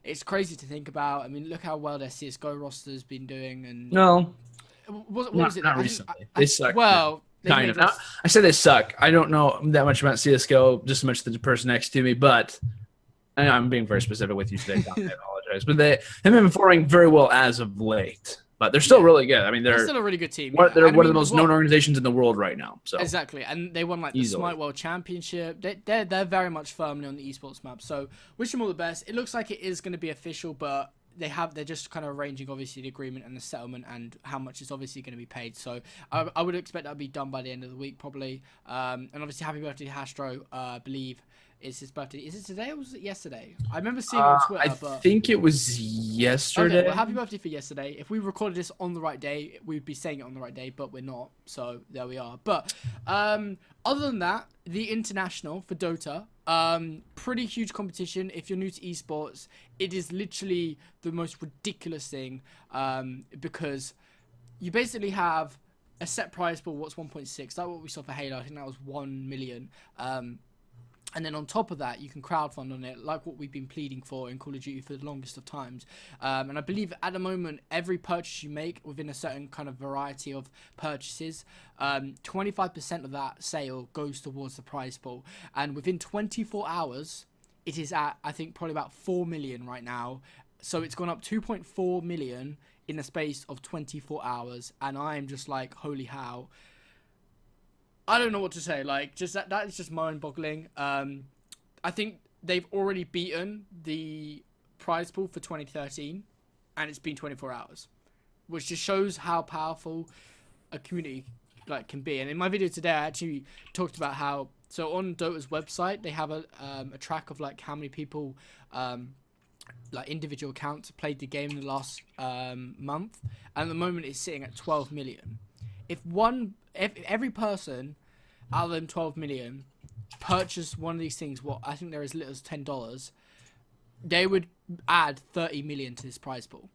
it's crazy to think about. I mean, look how well their CS:GO roster's been doing, and what was it? Not recently. They suck. Well, kind of. I say they suck. I don't know that much about CS:GO, just as much as the person next to me, but I'm being very specific with you today, Tom. I apologize, but they have been performing very well as of late. But they're still really good. I mean, they're still a really good team. They're one of the most known organizations in the world right now. So exactly, and they won like the Smite World Championship. They're very much firmly on the esports map. So wish them all the best. It looks like it is going to be official, but they're just kind of arranging obviously the agreement and the settlement and how much is obviously going to be paid. So I would expect that to be done by the end of the week probably. And obviously happy birthday to Hastro. I believe it's his birthday. Is it today or was it yesterday? I remember seeing it on Twitter. I think it was yesterday. Okay, well, happy birthday for yesterday. If we recorded this on the right day, we'd be saying it on the right day, but we're not. So there we are. But other than that, the international for Dota, pretty huge competition. If you're new to esports, it is literally the most ridiculous thing, because you basically have a set prize pool. What's 1.6? That's what we saw for Halo. I think that was 1 million. And then on top of that, you can crowdfund on it, like what we've been pleading for in Call of Duty for the longest of times. And I believe at the moment, every purchase you make within a certain kind of variety of purchases, 25% of that sale goes towards the prize pool. And within 24 hours, it is at, I think, probably about 4 million right now. So it's gone up 2.4 million in the space of 24 hours. And I am just like, holy how. I don't know what to say. Like, just that is just mind-boggling. I think they've already beaten the prize pool for 2013, and it's been 24 hours, which just shows how powerful a community can be. And in my video today, I actually talked about how on Dota's website they have a track of like how many people individual accounts played the game in the last month, and at the moment it's sitting at 12 million. If every person out of them 12 million purchased one of these things, I think they're as little as $10, they would add 30 million to this prize pool.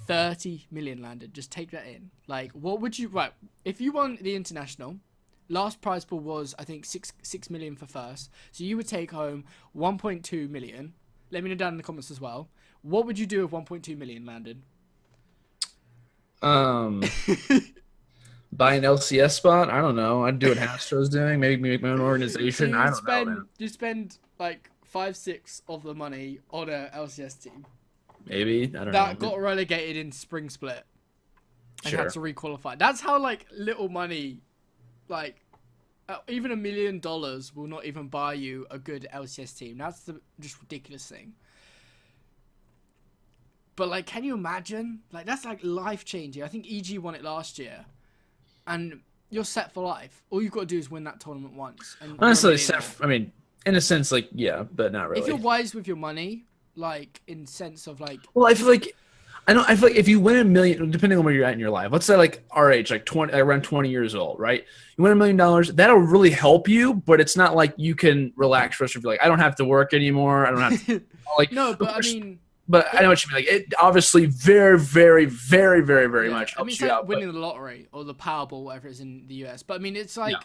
30 million landed. Just take that in. Like, what would you... Right, if you won the international, last prize pool was, I think, 6 million for first. So you would take home 1.2 million. Let me know down in the comments as well. What would you do with 1.2 million landed? Buy an LCS spot? I don't know. I'd do what Hastro's doing. Maybe make my own organization. So I don't know. Man. You spend like 5-6 of the money on a LCS team. Maybe. I don't know. That got relegated in spring split and had to requalify. That's how little money, even $1 million will not even buy you a good LCS team. That's the just ridiculous thing. But can you imagine? That's life changing. I think EG won it last year, and you're set for life. All you've got to do is win that tournament once. And honestly, I mean, in a sense, yeah, but not really. If you're wise with your money, like in sense of like? Well, I feel like if you win $1 million, depending on where you're at in your life, let's say like our age, like 20, around 20 years old, right? You win $1 million, that'll really help you, but it's not like you can relax for the like, I don't have to work anymore. I don't have to like. No, but I mean. But I know what you mean. Like, it obviously very, very, very, very, very much helps it's you like out. winning the lottery or the Powerball, whatever it is in the US. But I mean, it's like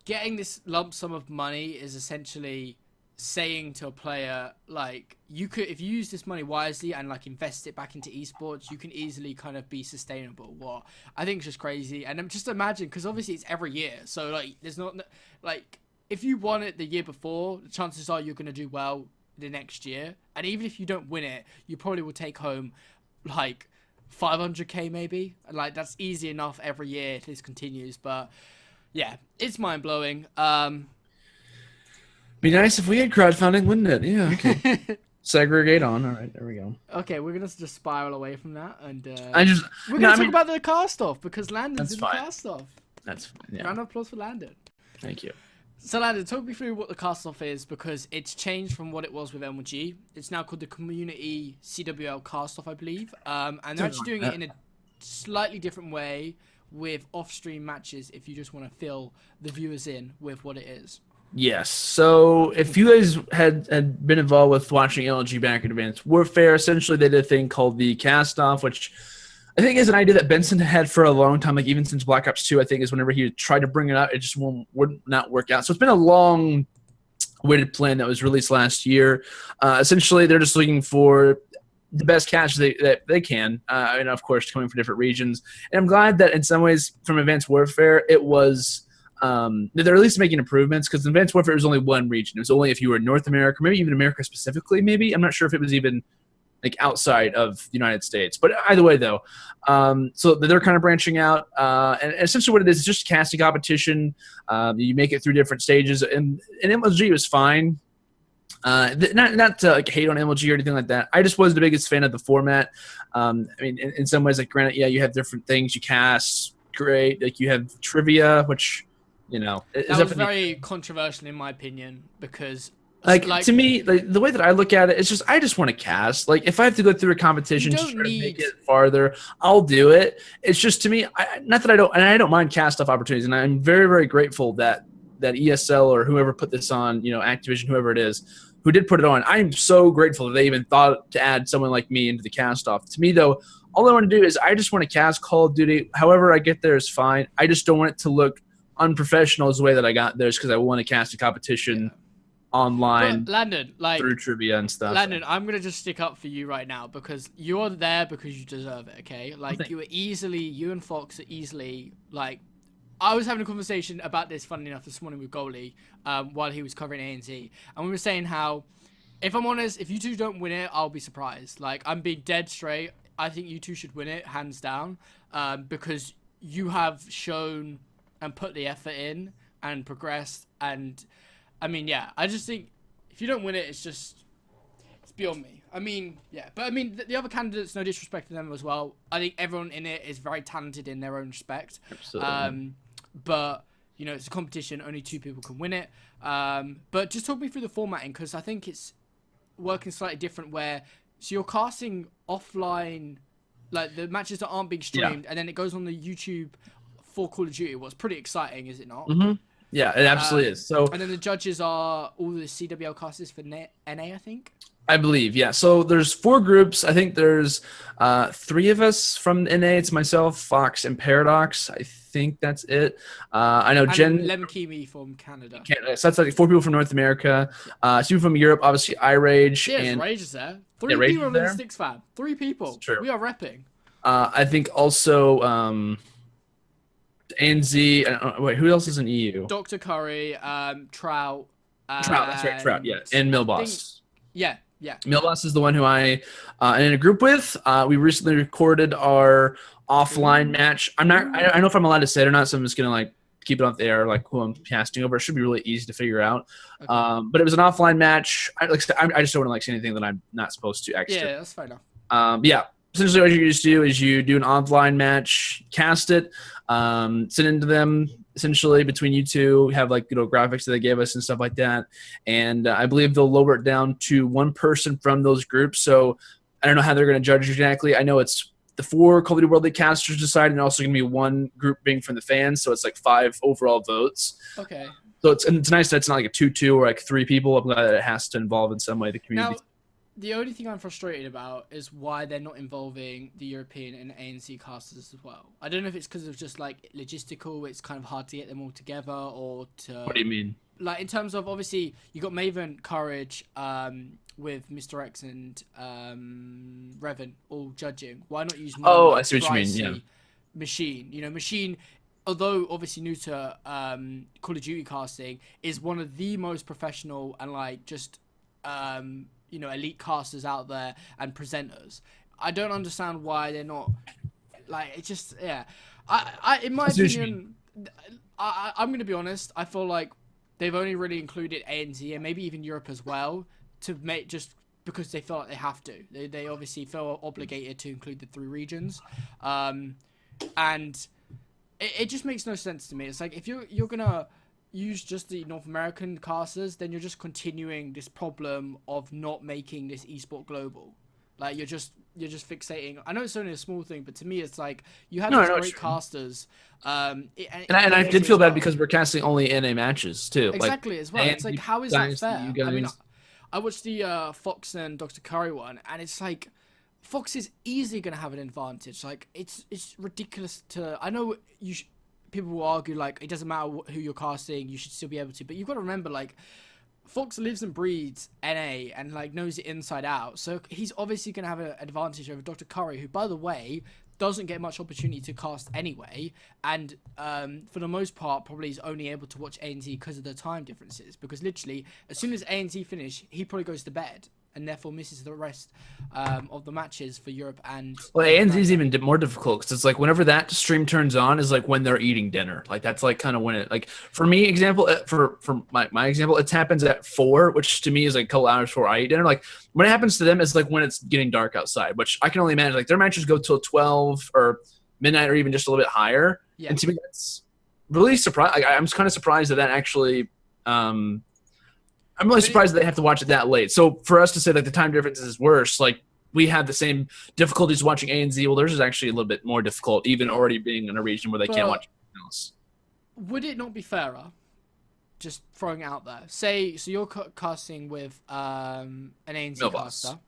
getting this lump sum of money is essentially saying to a player, like, you could, if you use this money wisely and like invest it back into esports, you can easily kind of be sustainable. What I think is just crazy. And just imagine, because obviously it's every year, so like there's not like if you won it the year before, the chances are you're going to do well the next year. And even if you don't win it, you probably will take home like 500k maybe. And like that's easy enough every year if this continues. But yeah, it's mind-blowing. Be nice if we had crowdfunding, wouldn't it? Yeah, okay. Segregate on. All right, there we go. Okay, we're gonna just spiral away from that, and we're gonna talk about the Castoff because Landon's in the Castoff. That's fine. Yeah. Round of applause for Landon. Thank you. So Landon, talk me through what the Castoff is, because it's changed from what it was with MLG. It's now called the Community CWL Castoff, I believe. And they're actually doing it in a slightly different way with off-stream matches if you just want to fill the viewers in with what it is. Yes. So if you guys had been involved with watching LG back in Advanced Warfare, essentially they did a thing called the Castoff, which I think is an idea that Benson had for a long time, like even since Black Ops 2, I think is whenever he tried to bring it up, it just would not work out. So it's been a long-waited plan that was released last year. Essentially, they're just looking for the best catch that they can, and of course, coming from different regions. And I'm glad that in some ways, from Advanced Warfare, it was they're at least making improvements, because in Advanced Warfare, it was only one region. It was only if you were in North America, maybe even America specifically, maybe. I'm not sure if it was even like outside of the United States. But either way, though, so they're kind of branching out. And essentially what it is just casting competition. You make it through different stages. And MLG was fine. Not to like hate on MLG or anything like that. I just wasn't the biggest fan of the format. I mean, in some ways, like granted, yeah, you have different things you cast. Great. Like you have trivia, which, you know. That was very controversial in my opinion, because like to me, like, the way that I look at it, it's just I just want to cast. Like if I have to go through a competition to try to make it farther, I'll do it. It's just to me, not that I don't mind cast off opportunities, and I'm very, very grateful that ESL or whoever put this on, you know, Activision, whoever it is, who did put it on. I'm so grateful that they even thought to add someone like me into the cast off. To me though, all I want to do is I just want to cast Call of Duty. However I get there is fine. I just don't want it to look unprofessional as the way that I got there, because I want to cast a competition. Yeah. Online, but Landon, like through trivia and stuff. Landon, I'm gonna just stick up for you right now, because you're there because you deserve it. Okay, like you and Fox are easily like. I was having a conversation about this, funny enough, this morning with Goalie, while he was covering ANZ, and we were saying how, if I'm honest, if you two don't win it, I'll be surprised. Like I'm being dead straight. I think you two should win it, hands down, because you have shown and put the effort in and progressed. And I mean, yeah, I just think if you don't win it, it's beyond me. I mean, yeah, but I mean, the other candidates, no disrespect to them as well. I think everyone in it is very talented in their own respect. Absolutely. But you know, it's a competition; only 2 people can win it. But just talk me through the formatting, because I think it's working slightly different. Where so you're casting offline, like the matches that aren't being streamed, and then it goes on the YouTube for Call of Duty. What's pretty exciting, is it not? Mm-hmm. Yeah, it absolutely is. So, and then the judges are all the CWL casters for NA, I think. I believe, yeah. So there's 4 groups. I think there's 3 of us from NA. It's myself, Fox, and Paradox. I think that's it. I know and Jen Lemkimi from Canada. So that's like 4 people from North America. 2 people from Europe, obviously iRage. Yeah, and Rage is there. 3 people on the Sticks fam. 3 people. True. We are repping. I think also ANZ. Wait, who else is in EU? Dr. Curry, Trout. Trout, that's right, Trout, yeah. And Millboss. Yeah. Millboss is the one who I am in a group with. We recently recorded our offline match. I don't know if I'm allowed to say it or not, so I'm just gonna like keep it off the air, like who I'm casting over. It should be really easy to figure out. Okay. But it was an offline match. I just don't want to like say anything that I'm not supposed to. Extra. Yeah, that's fair enough. Yeah. Essentially, what you just do is you do an offline match, cast it, send it to them. essentially between you two. We have like graphics that they gave us and stuff like that, and I believe they'll lower it down to one person from those groups. So I don't know how they're going to judge exactly. I know it's the 4 Call of Duty World League casters decide, and also going to be one group being from the fans. So it's like 5 overall votes. Okay. So it's nice that it's not like a 2-2 or like 3 people. I'm glad that it has to involve in some way the community. Now, the only thing I'm frustrated about is why they're not involving the European and ANC casters as well. I don't know if it's because of just like logistical, it's kind of hard to get them all together, or to. What do you mean? Like in terms of, obviously you got Maven, Courage, with Mr. X and Revan all judging. Why not use more Oh, like I see what you mean. Yeah. Machine? You know, Machine, although obviously new to Call of Duty casting, is one of the most professional and like just you know, elite casters out there and presenters. I don't understand why they're not like. It's just, yeah. I in my opinion, I'm gonna be honest. I feel like they've only really included ANZ and maybe even Europe as well to make, just because they feel like they have to. They obviously feel obligated to include the 3 regions, and it just makes no sense to me. It's like if you're gonna use just the North American casters, then you're just continuing this problem of not making this esport global. Like you're just fixating. I know it's only a small thing, but to me it's like you have these great casters. And I did feel bad because we're casting only NA matches too. Exactly, like, as well. It's like, how is that fair? I mean, I watched the Fox and Dr. Curry one, and it's like Fox is easily gonna have an advantage. Like it's ridiculous to. I know people will argue like it doesn't matter who you're casting, you should still be able to, but you've got to remember like Fox lives and breathes NA and like knows it inside out, so he's obviously going to have an advantage over Dr. Curry, who by the way doesn't get much opportunity to cast anyway, and for the most part probably is only able to watch ANZ because of the time differences, because literally as soon as ANZ finish he probably goes to bed and therefore misses the rest of the matches for Europe. And well, ANZ is even more difficult because it's like whenever that stream turns on is like when they're eating dinner. Like that's like kind of when it, like for me example, for my example, it happens at 4, which to me is like a couple hours before I eat dinner. Like when it happens to them, it's like when it's getting dark outside, which I can only imagine. Like their matches go till 12 or midnight or even just a little bit higher. Yeah. And to me, that's really surprised. Like, I'm kind of surprised that actually. I'm really surprised that they have to watch it that late. So for us to say like the time difference is worse, like we have the same difficulties watching ANZ. Well, theirs is actually a little bit more difficult, even already being in a region where they can't watch anything else. Would it not be fairer, just throwing it out there, say, so you're casting with an ANZ caster.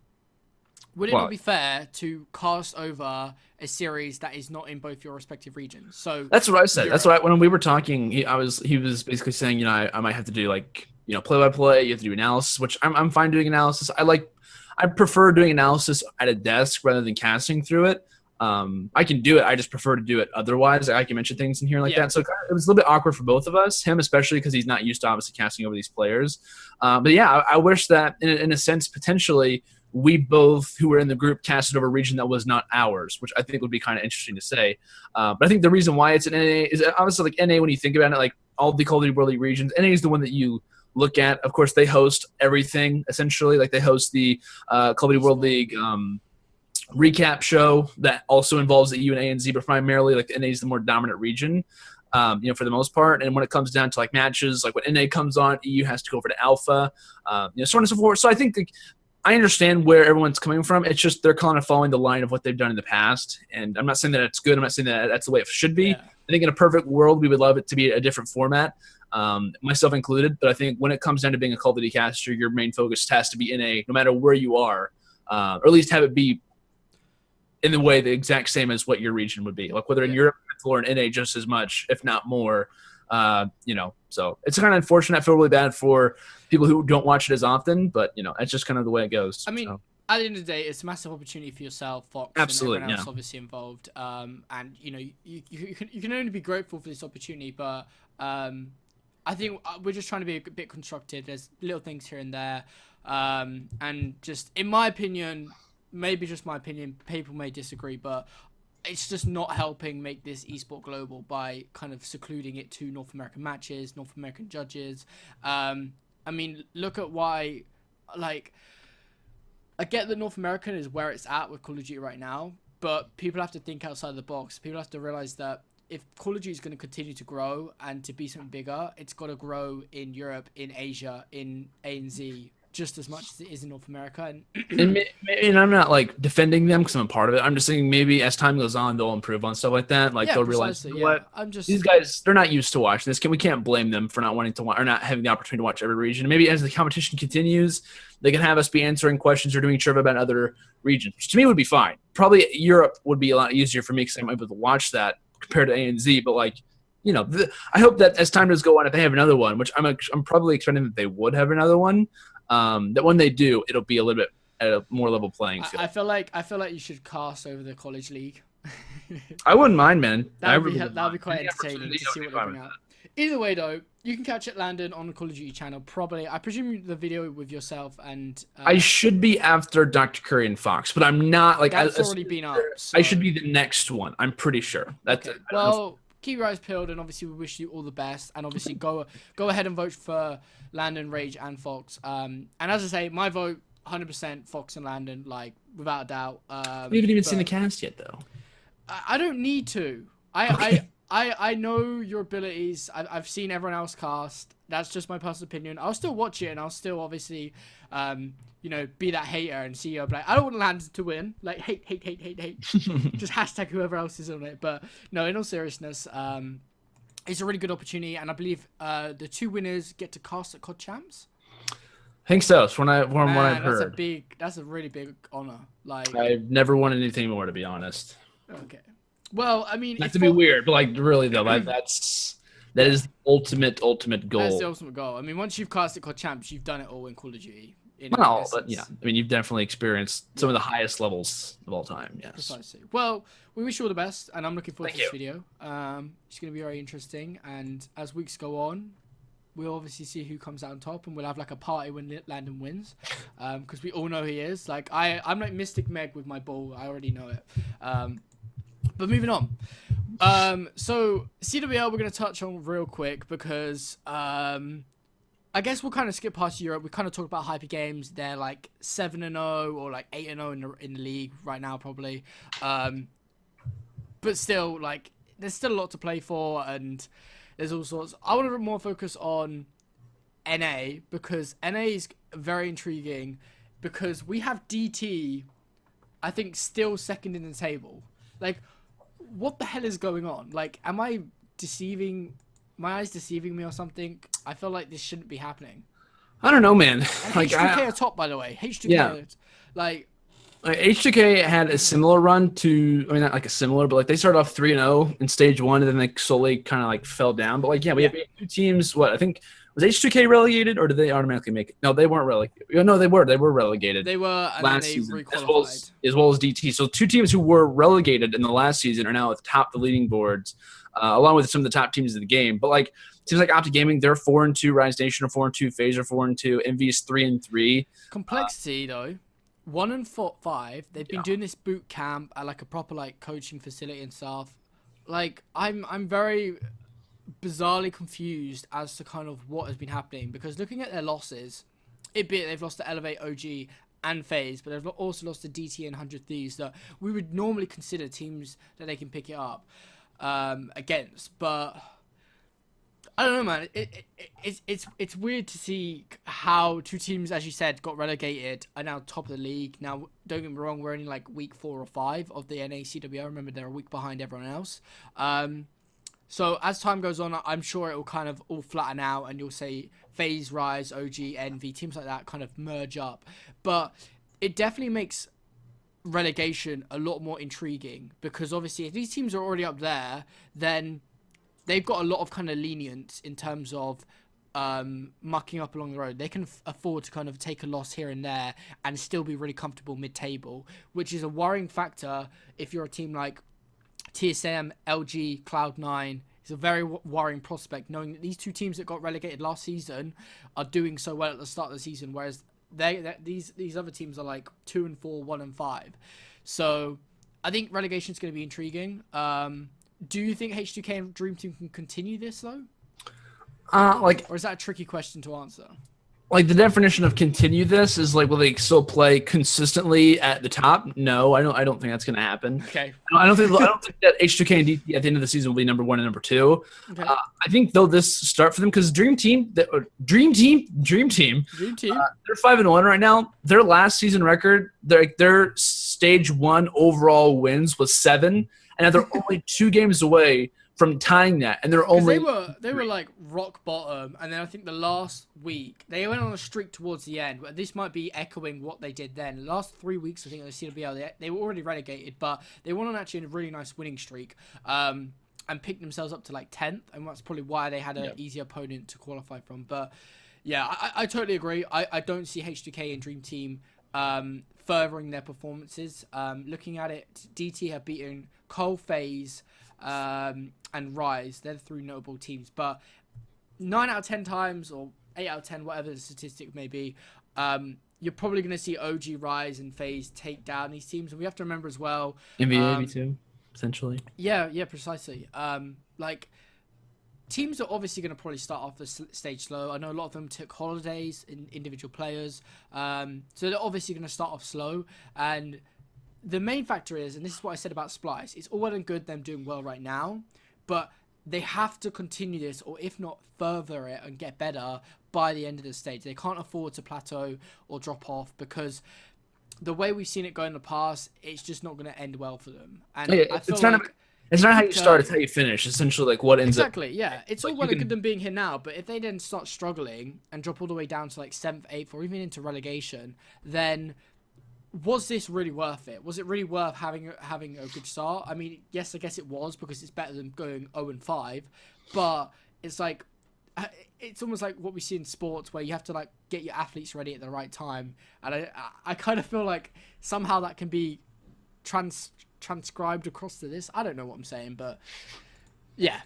Would it not be fair to cast over a series that is not in both your respective regions? So that's what I said. That's what when we were talking, he was basically saying, you know, I might have to do like, you know, play-by-play. You have to do analysis, which I'm fine doing analysis. I prefer doing analysis at a desk rather than casting through it. I can do it. I just prefer to do it otherwise. I can mention things in here like that. So it was a little bit awkward for both of us, him especially because he's not used to obviously casting over these players. But yeah, I wish that in a sense potentially we both who were in the group casted over a region that was not ours, which I think would be kind of interesting to say. But I think the reason why it's an NA is obviously like NA when you think about it, like all the Call of Duty World League regions, NA is the one that you look at. Of course, they host everything essentially. Like they host the Call of Duty World League recap show that also involves the EU and ANZ, but primarily like NA is the more dominant region, you know, for the most part. And when it comes down to like matches, like when NA comes on, EU has to go over to Alpha, you know, so on and so forth. So I think I understand where everyone's coming from. It's just they're kind of following the line of what they've done in the past. And I'm not saying that it's good. I'm not saying that that's the way it should be. Yeah. I think in a perfect world, we would love it to be a different format, myself included. But I think when it comes down to being a Call of Duty caster, your main focus has to be NA, no matter where you are, or at least have it be in the way the exact same as what your region would be. Like whether in Europe or in NA just as much, if not more. You know, so it's kind of unfortunate. I feel really bad for people who don't watch it as often, but you know, it's just kind of the way it goes. I mean, at the end of the day, it's a massive opportunity for yourself, Fox, absolutely, and everyone else obviously involved. And you know, you can only be grateful for this opportunity, but I think we're just trying to be a bit constructive. There's little things here and there, and just in my opinion, maybe just my opinion, people may disagree, but it's just not helping make this esport global by kind of secluding it to North American matches, North American judges. I mean, look at why, like, I get that North American is where it's at with Call of Duty right now, but people have to think outside the box. People have to realize that if Call of Duty is going to continue to grow and to be something bigger, it's got to grow in Europe, in Asia, in ANZ just as much as it is in North America. And I'm not like defending them because I'm a part of it. I'm just saying maybe as time goes on, they'll improve on stuff like that. Like they'll realize, you know what, these guys, they're not used to watching this. We can't blame them for not wanting to watch or not having the opportunity to watch every region. Maybe as the competition continues, they can have us be answering questions or doing trivia about other regions, which to me would be fine. Probably Europe would be a lot easier for me because I'm able to watch that compared to ANZ. But like, you know, I hope that as time does go on, if they have another one, which I'm probably expecting that they would have another one. That when they do, it'll be a little bit at a more level playing field. I feel like you should cast over the college league. I wouldn't mind, man. That would be quite entertaining to see what they bring out. Either way, though, you can catch it Landon on the Call of Duty channel. Probably, I presume the video with yourself and. I should be after Dr. Curry and Fox, but I'm not. Like that's already been up. So. I should be the next one. I'm pretty sure. That's okay. Well. Keep your eyes peeled, and obviously we wish you all the best. And obviously go ahead and vote for Landon, Rage, and Fox. And as I say, my vote 100% Fox and Landon, like without a doubt. We haven't even seen the cast yet, though. I don't need to. I know your abilities. I've seen everyone else cast. That's just my personal opinion. I'll still watch it, and I'll still obviously, you know, be that hater and see you. Like, I don't want Landon to win. Like, hate. Just hashtag whoever else is on it. But no, in all seriousness, it's a really good opportunity, and I believe the two winners get to cast at COD Champs. I think so. It's what I've heard. That's a really big honor. Like, I've never wanted anything more, to be honest. Okay. Well, I mean, not to be weird, but like really though, like that is the ultimate goal. That's the ultimate goal. I mean, once you've casted COD Champs, you've done it all in Call of Duty. Well, but yeah, I mean, you've definitely experienced some of the highest levels of all time. Yes. Precisely. Well, we wish you all the best, and I'm looking forward to this video. It's going to be very interesting, and as weeks go on, we'll obviously see who comes out on top, and we'll have like a party when Landon wins, because we all know he is. Like I'm like Mystic Meg with my ball. I already know it. But moving on. So CWL we're going to touch on real quick because I guess we'll kind of skip past Europe. We kind of talk about Hyper Games. They're like 7-0 or like 8-0 in the league right now probably. But still, like, there's still a lot to play for, and there's all sorts. I want to more focus on NA because NA is very intriguing because we have DT, I think, still second in the table. Like, what the hell is going on? Like, am I deceiving? My eyes deceiving me or something? I feel like this shouldn't be happening. I don't know, man. And like, H2K are top, by the way. H2K, yeah. Like H2K had a similar run to, I mean, not like a similar, but like they started off 3-0 in stage one, and then they slowly kind of like fell down. But like, yeah, we have two teams. What I think was H2K relegated, or did they automatically make it? No, they weren't relegated. No, they were. They were relegated. They were, and last then they season, requalified. as well as DT. So two teams who were relegated in the last season are now at the top of the leading boards, along with some of the top teams of the game. But like, seems like Optic Gaming, they're 4-2. Rise Nation are 4-2. FaZe are 4-2. Envy is 3-3. Complexity though, 1-5. They've been doing this boot camp at like a proper like coaching facility and stuff. Like I'm very bizarrely confused as to kind of what has been happening, because looking at their losses, they've lost to Elevate, OG, and FaZe, but they've also lost to DT and 100 Thieves that we would normally consider teams that they can pick it up against. But I don't know, man. It's weird to see how two teams, as you said, got relegated, are now top of the league. Now, don't get me wrong, we're only like week 4 or 5 of the NACWL. Remember, they're a week behind everyone else. So as time goes on, I'm sure it will kind of all flatten out, and you'll see FaZe, Rise, OG, Envy, teams like that kind of merge up. But it definitely makes relegation a lot more intriguing, because obviously if these teams are already up there, then they've got a lot of kind of lenience in terms of mucking up along the road. They can afford to kind of take a loss here and there and still be really comfortable mid-table, which is a worrying factor if you're a team like TSM, LG, Cloud9. It's a very worrying prospect, knowing that these two teams that got relegated last season are doing so well at the start of the season, whereas these other teams are like 2-4, 1-5. So I think relegation is going to be intriguing. Do you think H2K and Dream Team can continue this though? Or is that a tricky question to answer? like the definition of continue this is like, will they still play consistently at the top? No, I don't think that's going to happen. Okay. I don't think that H2K and DT at the end of the season will be number 1 and number 2. Okay. I think though this start for them because Dream Team, they're 5-1 right now. Their last season record, their stage 1 overall wins was 7, and now they're only 2 games away from tying that, and they're only they were like rock bottom, and then I think the last week they went on a streak towards the end. But this might be echoing what they did then. The last 3 weeks, I think, of the CWL, they were already relegated, but they went on actually in a really nice winning streak, and picked themselves up to like 10th, and that's probably why they had an easy opponent to qualify from. But yeah, I totally agree. I don't see H2K and Dream Team furthering their performances. Looking at it, DT have beaten Cole, FaZe, and Rise. They're the 3 notable teams, but 9 out of 10 times, or 8 out of 10, whatever the statistic may be, you're probably going to see OG, Rise, and FaZe take down these teams. And we have to remember as well, NBA too, essentially. Yeah, precisely. Like, teams are obviously going to probably start off the stage slow. I know a lot of them took holidays in individual players, so they're obviously going to start off slow. And the main factor is, and this is what I said about Splice, it's all well and good them doing well right now, but they have to continue this, or if not further it and get better by the end of the stage. They can't afford to plateau or drop off, because the way we've seen it go in the past, it's just not going to end well for them. And I feel it's not how you start, it's how you finish. Essentially, like what ends exactly, yeah. It's all well and good them being here now, but if they then start struggling and drop all the way down to like 7th, 8th, or even into relegation, then was this really worth it? Was it really worth having a good start? I mean, yes, I guess it was, because it's better than going 0-5, but it's like, it's almost like what we see in sports, where you have to like get your athletes ready at the right time, and I kind of feel like somehow that can be transcribed across to this. I don't know what I'm saying, but yeah,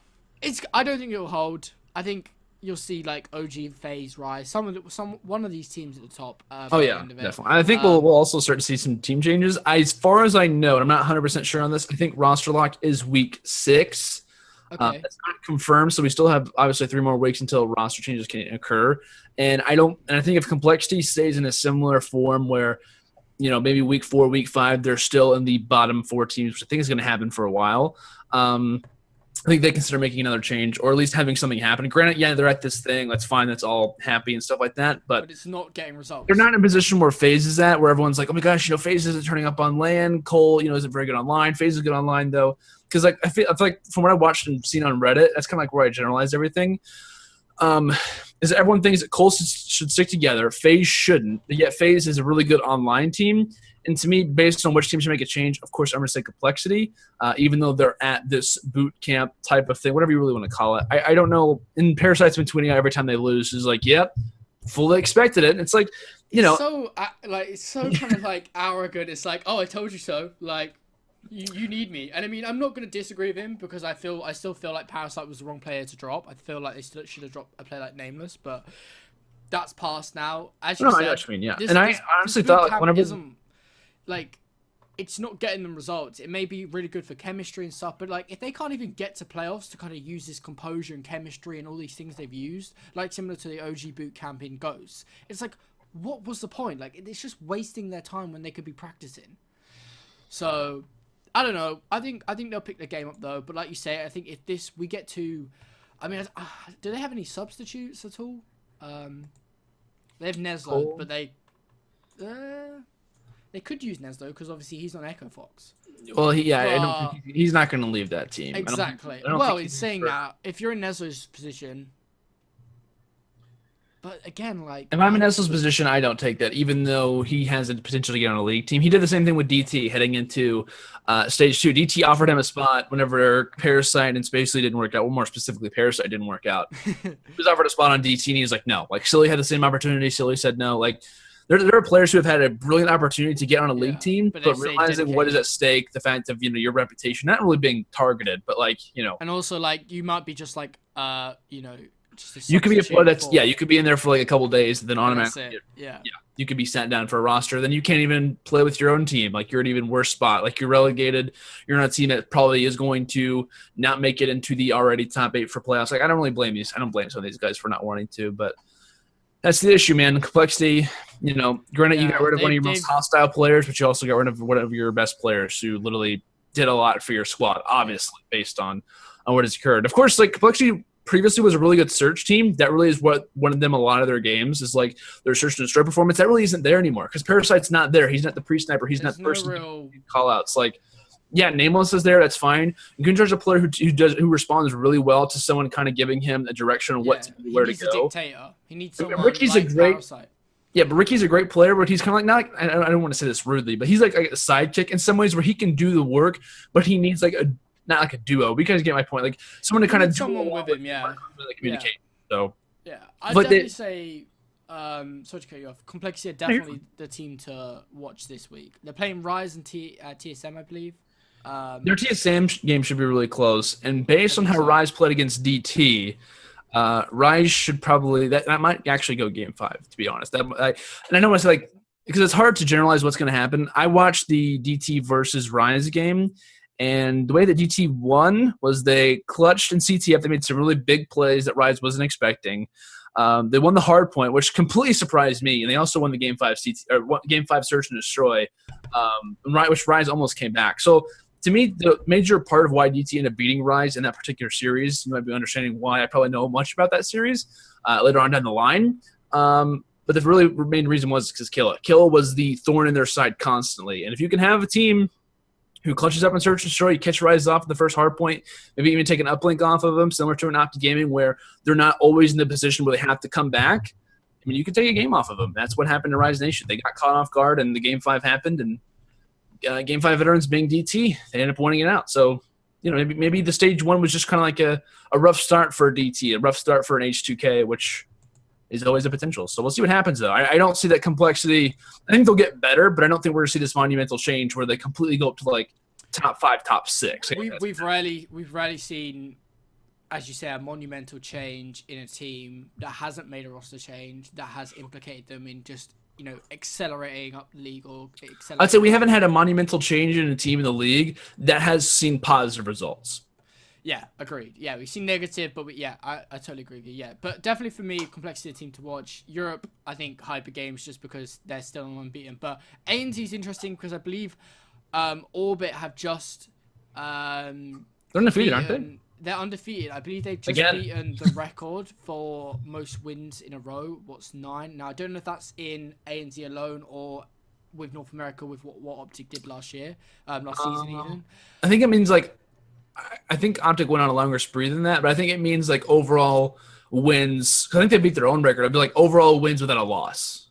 I don't think it'll hold. I think you'll see like OG, FaZe, Rise, one of these teams at the top. Oh yeah, definitely. I think we'll also start to see some team changes. As far as I know, and I'm not 100% sure on this, I think roster lock is week 6. Okay. That's not confirmed, so we still have obviously 3 more weeks until roster changes can occur. And I think if complexity stays in a similar form where, you know, maybe week 4, week 5, they're still in the bottom 4 teams, which I think is going to happen for a while. I think they consider making another change, or at least having something happen. Granted, yeah, they're at this thing. That's fine. That's all happy and stuff like that. But it's not getting results. They're not in a position where FaZe is at, where everyone's like, oh my gosh, you know, FaZe isn't turning up on LAN. Cole, you know, isn't very good online. FaZe is good online, though. Because like, I feel like from what I watched and seen on Reddit, that's kind of like where I generalize everything. Is that everyone thinks that Cole should stick together. FaZe shouldn't. But yet FaZe is a really good online team. And to me, based on which team should make a change, of course, I'm going to say complexity, even though they're at this boot camp type of thing, whatever you really want to call it. I don't know. And Parasite's been tweeting out every time they lose. Is like, yep, fully expected it. And it's like, you know. It's so kind of like arrogant. It's like, oh, I told you so. Like, you need me. And I mean, I'm not going to disagree with him, because I still feel like Parasite was the wrong player to drop. I feel like they still should have dropped a player like Nameless, but that's past now. As you said, I know what you mean, yeah. I honestly thought like, whenever. Like, it's not getting them results. It may be really good for chemistry and stuff, but like, if they can't even get to playoffs to kind of use this composure and chemistry and all these things they've used, like similar to the OG boot camp in Ghosts, it's like, what was the point? Like, it's just wasting their time when they could be practicing. So, I don't know. I think they'll pick the game up though. But like you say, I think if we get to, I mean, do they have any substitutes at all? They have Neslo, but they could use Neslo, because obviously he's on Echo Fox. Well, I don't think he's not going to leave that team. Exactly. Well, it's saying that if you're in Neslo's position, but again, like, if I'm in Neslo's position, I don't take that, even though he has the potential to get on a league team. He did the same thing with DT heading into stage 2. DT offered him a spot whenever Parasite and Spacely didn't work out. Well, more specifically, Parasite didn't work out. He was offered a spot on DT, and he was like, no. Like, Silly had the same opportunity. Silly said no. Like, there are players who have had a brilliant opportunity to get on a league team, but realizing what is at stake, the fact of, you know, your reputation, not really being targeted, but like, you know. And also, like, you might be just like, you know, just you could be a player that's you could be in there for like a couple days, then automatically, yeah, you could be sent down for a roster. Then you can't even play with your own team. Like, you're in an even worse spot. Like, you're relegated. You're on a team that probably is going to not make it into the already top 8 for playoffs. Like, I don't blame some of these guys for not wanting to, but. That's the issue, man. The complexity. Granted, you got rid of one of your most hostile players, but you also got rid of one of your best players who literally did a lot for your squad, obviously, based on what has occurred. Of course, like complexity previously was a really good search team. That really is what won them a lot of their games, is like their search and destroy performance. That really isn't there anymore because Parasite's not there. He's not the pre-sniper. He's not the person who call-outs. Like, yeah, Nameless is there. That's fine. You can judge a player who responds really well to someone kind of giving him a direction on what to do, where to go. He needs a dictator. He needs someone Ricky's like a great Parasite. Yeah, but Ricky's a great player, but he's kind of like not. I don't want to say this rudely, but he's like a sidekick in some ways where he can do the work, but he needs like not like a duo. But you guys get my point. Like someone to kind of someone with him, communicate. So yeah, I'd definitely say. Sorry to cut you off. Complexity are definitely the team to watch this week. They're playing Rise and TSM, I believe. Their TSM game should be really close, and based on how Rise played against DT. Rise should probably that might actually go game 5, to be honest. And I know it's like because it's hard to generalize what's going to happen. I watched the DT versus Rise game, and the way that DT won was they clutched in CTF. They made some really big plays that Rise wasn't expecting. They won the hard point, which completely surprised me, and they also won the game 5 game 5 search and destroy, which Rise almost came back. So. To me, the major part of why DT ended up beating Rise in that particular series, you might be understanding why I probably know much about that series later on down the line. But the really main reason was because Killa was the thorn in their side constantly. And if you can have a team who clutches up in search and destroy, you catch Rise off at the first hard point, maybe even take an uplink off of them, similar to an Opti Gaming where they're not always in the position where they have to come back. I mean, you can take a game off of them. That's what happened to Rise Nation. They got caught off guard, and the game 5 happened, and game 5 veterans being DT, they ended up winning it out. So, maybe the stage 1 was just kind of like a rough start for DT, a rough start for an H2K, which is always a potential. So we'll see what happens, though. I don't see that complexity. I think they'll get better, but I don't think we're going to see this monumental change where they completely go up to like top 5, top 6. We've rarely seen, as you say, a monumental change in a team that hasn't made a roster change, that has implicated them in just accelerating up the league or accelerating. I'd say we haven't had a monumental change in a team in the league that has seen positive results. Yeah, agreed. Yeah, we've seen negative, but I totally agree with you. Yeah, but definitely for me, complexity team to watch. Europe, I think Hyper Games just because they're still unbeaten. But ANZ is interesting because I believe Orbit have just they're undefeated, aren't they? They're undefeated. I believe they've just beaten the record for most wins in a row. What's 9? Now, I don't know if that's in ANZ alone or with North America with what Optic did last year, last season even. I think it means like, I think Optic went on a longer spree than that, but I think it means like overall wins. I think they beat their own record. I'd be like overall wins without a loss.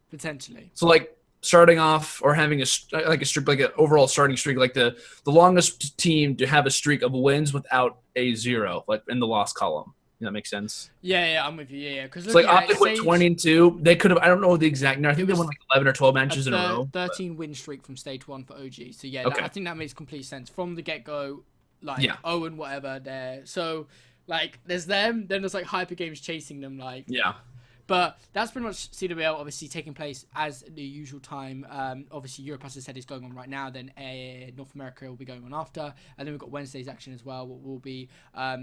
Potentially. So like, starting off or having a streak, like an overall starting streak, like the longest team to have a streak of wins without a 0, like in the loss column. That makes sense. Yeah, I'm with you. Yeah, because it's like Optic went 20-2. They could have. I don't know the exact number. I think they won like 11 or 12 matches in a row. 13 win streak from stage 1 for OG. So yeah, I think that makes complete sense from the get go. Like and whatever there. So like there's them. Then there's like Hyper Games chasing them. Like But that's pretty much CWL, obviously, taking place as the usual time. Obviously, Europe, as I said, is going on right now. Then North America will be going on after. And then we've got Wednesday's action as well. We'll be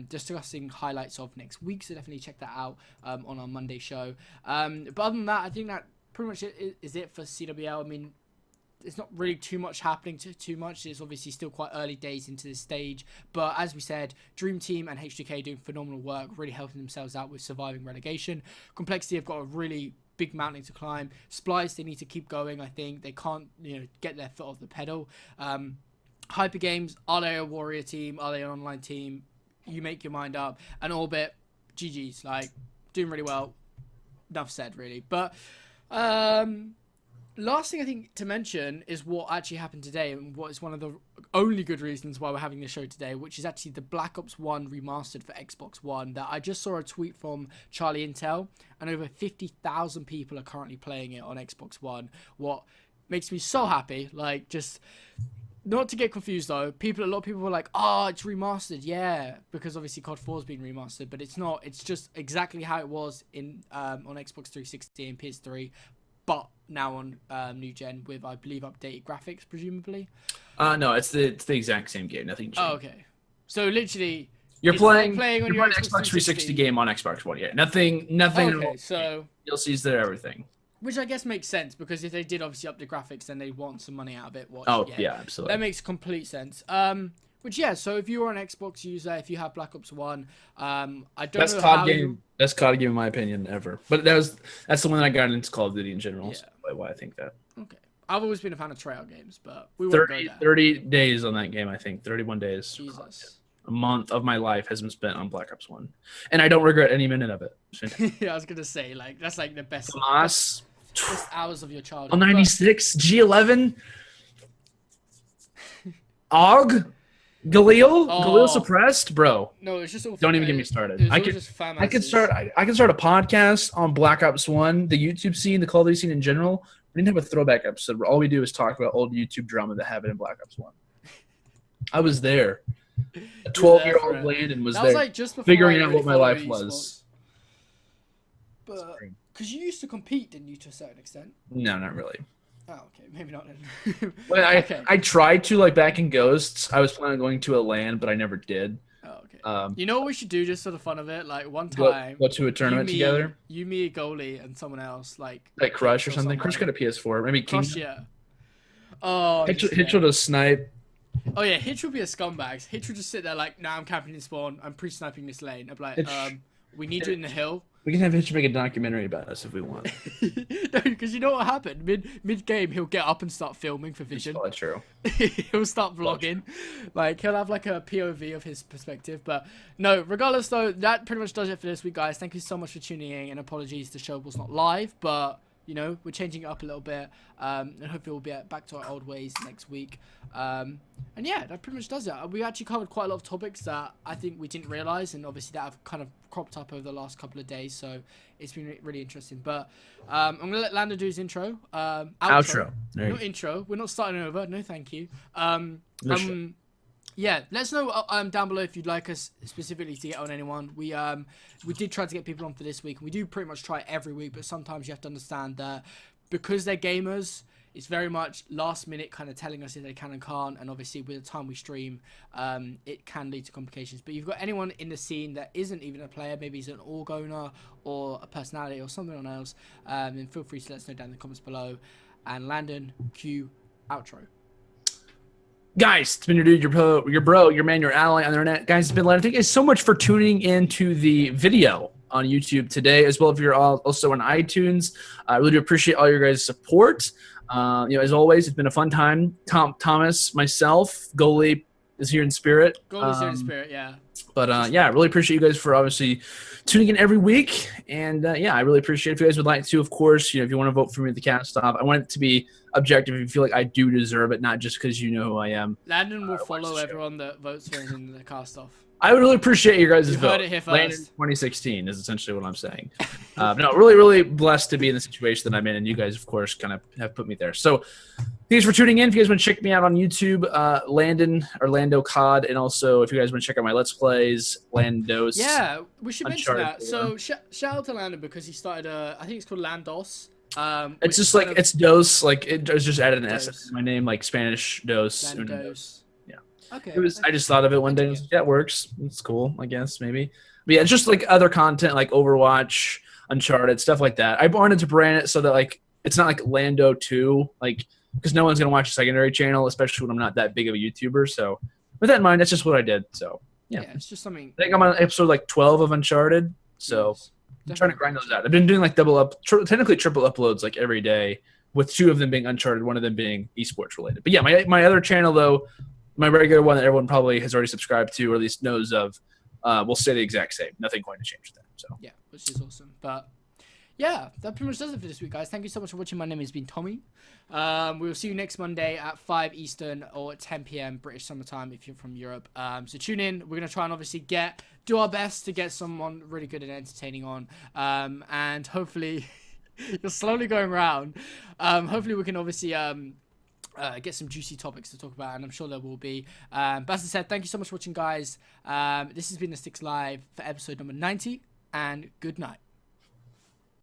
discussing highlights of next week. So definitely check that out on our Monday show. But other than that, I think that pretty much is it for CWL. I mean, it's not really too much happening too much. It's obviously still quite early days into this stage. But as we said, Dream Team and H2K doing phenomenal work, really helping themselves out with surviving relegation. Complexity have got a really big mountain to climb. Splice, they need to keep going, I think. They can't get their foot off the pedal. Hyper Games, are they a warrior team? Are they an online team? You make your mind up. And Orbit, GG's, like, doing really well. Enough said, really. But last thing I think to mention is what actually happened today, and what is one of the only good reasons why we're having this show today, which is actually the Black Ops 1 remastered for Xbox One. That I just saw a tweet from Charlie Intel, and over 50,000 people are currently playing it on Xbox One. What makes me so happy, like, just not to get confused though. A lot of people were like, "Oh, it's remastered," yeah, because obviously COD 4's been remastered, but it's not. It's just exactly how it was in on Xbox 360 and PS3. But now on new gen with, I believe, updated graphics, presumably. No, it's the exact same game. Nothing changed. Oh, okay. So literally, You're It's like playing playing on you're your playing Xbox Xbox 360 game on Xbox One. Yeah, nothing. Okay, so DLCs there, everything. which I guess makes sense because if they did obviously up the graphics, then they want some money out of it. Oh yeah, absolutely. That makes complete sense. Which yeah, so if you're an Xbox user, if you have Black Ops 1, I don't Best know COD how game. Best COD game in my opinion ever. But that's the one that I got into Call of Duty in general. Yeah. So that's why I think that. Okay. I've always been a fan of Trail games, but we won't go there. 30 days on that game, I think. 31 days. Jesus. A month of my life has been spent on Black Ops 1. And I don't regret any minute of it. Yeah, I was gonna say, like, that's like the best hours of your childhood. 96, G11, AUG, Galil suppressed, bro. No, it's just all don't even get me started. I could start a podcast on Black Ops 1, the YouTube scene, the Call of Duty scene in general. We didn't have a throwback episode where all we do is talk about old YouTube drama that happened in Black Ops 1. I was there. A 12-year-old Landon was there, like just figuring out what my life was. But because you used to compete, didn't you, to a certain extent? No, not really. Oh, okay, maybe not then. Well, I tried to, like, back in Ghosts. I was planning on going to a LAN, but I never did. Oh, okay. You know what we should do just for the fun of it? Like, one time... Go to a tournament together? You, me, a goalie, and someone else. Like Crush or something? Crush got a PS4. Maybe King. Crush, yeah. Oh, Hitch will just snipe. Oh, yeah, Hitch will be a scumbag. Hitch will just sit there like, nah, I'm camping in spawn. I'm pre-sniping this lane. I'm like, we need you in the hill. We can have Hitch make a documentary about us if we want. No, because you know what happened? Mid-game, he'll get up and start filming for Vision. That's true. He'll start vlogging. Like, he'll have, like, a POV of his perspective. But, no, regardless, though, that pretty much does it for this week, guys. Thank you so much for tuning in. And apologies, the show was not live. But, you know, we're changing it up a little bit. And hopefully we'll be back to our old ways next week. And, yeah, that pretty much does it. We actually covered quite a lot of topics that I think we didn't realise. And, obviously, that have kind of cropped up over the last couple of days, so it's been really interesting. But I'm gonna let Lando do his intro. Outro. Not intro. We're not starting over. No, thank you. Yeah, let us know down below if you'd like us specifically to get on anyone. We did try to get people on for this week, and we do pretty much try every week. But sometimes you have to understand that because they're gamers, it's very much last minute kind of telling us if they can and can't, and obviously with the time we stream, it can lead to complications. But you've got anyone in the scene that isn't even a player, maybe he's an org owner or a personality or something else, then feel free to let us know down in the comments below. And Landon, cue outro. Guys, it's been your dude, your bro, your man, your ally on the internet. Guys, it's been Landon. Thank you so much for tuning into the video on YouTube today, as well if you're also on iTunes. I really do appreciate all your guys' support. As always, it's been a fun time. Thomas, myself, goalie is here in spirit. Goalie's here in spirit, yeah. But I really appreciate you guys for obviously tuning in every week. And I really appreciate it. If you guys would like to, of course, if you want to vote for me at the Castoff, I want it to be objective. If you feel like I do deserve it, not just because you know who I am. Landon will follow everyone that votes for him in the Castoff. I would really appreciate your guys' vote. Heard it here first. Landon 2016 is essentially what I'm saying. No, really, really blessed to be in the situation that I'm in, and you guys, of course, kind of have put me there. So thanks for tuning in. If you guys want to check me out on YouTube, Lando COD, and also if you guys want to check out my Let's Plays, Landos. Yeah, we should mention that. 4. So shout out to Landon because he started I think it's called Landos. It's just like, it's Dos, like it was just added an S to my name, like Spanish Dos. Landos. Okay. I just thought of it one day. Yeah, it works. It's cool, I guess, maybe. But yeah, it's just like other content like Overwatch, Uncharted, stuff like that. I wanted to brand it so that like it's not like Lando 2, like because no one's gonna watch a secondary channel, especially when I'm not that big of a YouTuber. So with that in mind, that's just what I did. So yeah, it's just something. I think I'm on episode like 12 of Uncharted. So I'm trying to grind those out. I've been doing like technically triple uploads like every day, with 2 of them being Uncharted, 1 of them being esports related. But yeah, my other channel though, my regular one that everyone probably has already subscribed to or at least knows of, will stay the exact same. Nothing going to change with that. So yeah, which is awesome. But yeah, that pretty much does it for this week, guys. Thank you so much for watching. My name has been Tommy. We will see you next Monday at 5 Eastern or 10 p.m. British summertime if you're from Europe. So tune in. We're gonna try and obviously do our best to get someone really good and entertaining on. And hopefully you're slowly going around. Hopefully we can obviously get some juicy topics to talk about, and I'm sure there will be. But as I said, thank you so much for watching, guys. This has been the TheSTiKSLive for episode number 90, and good night.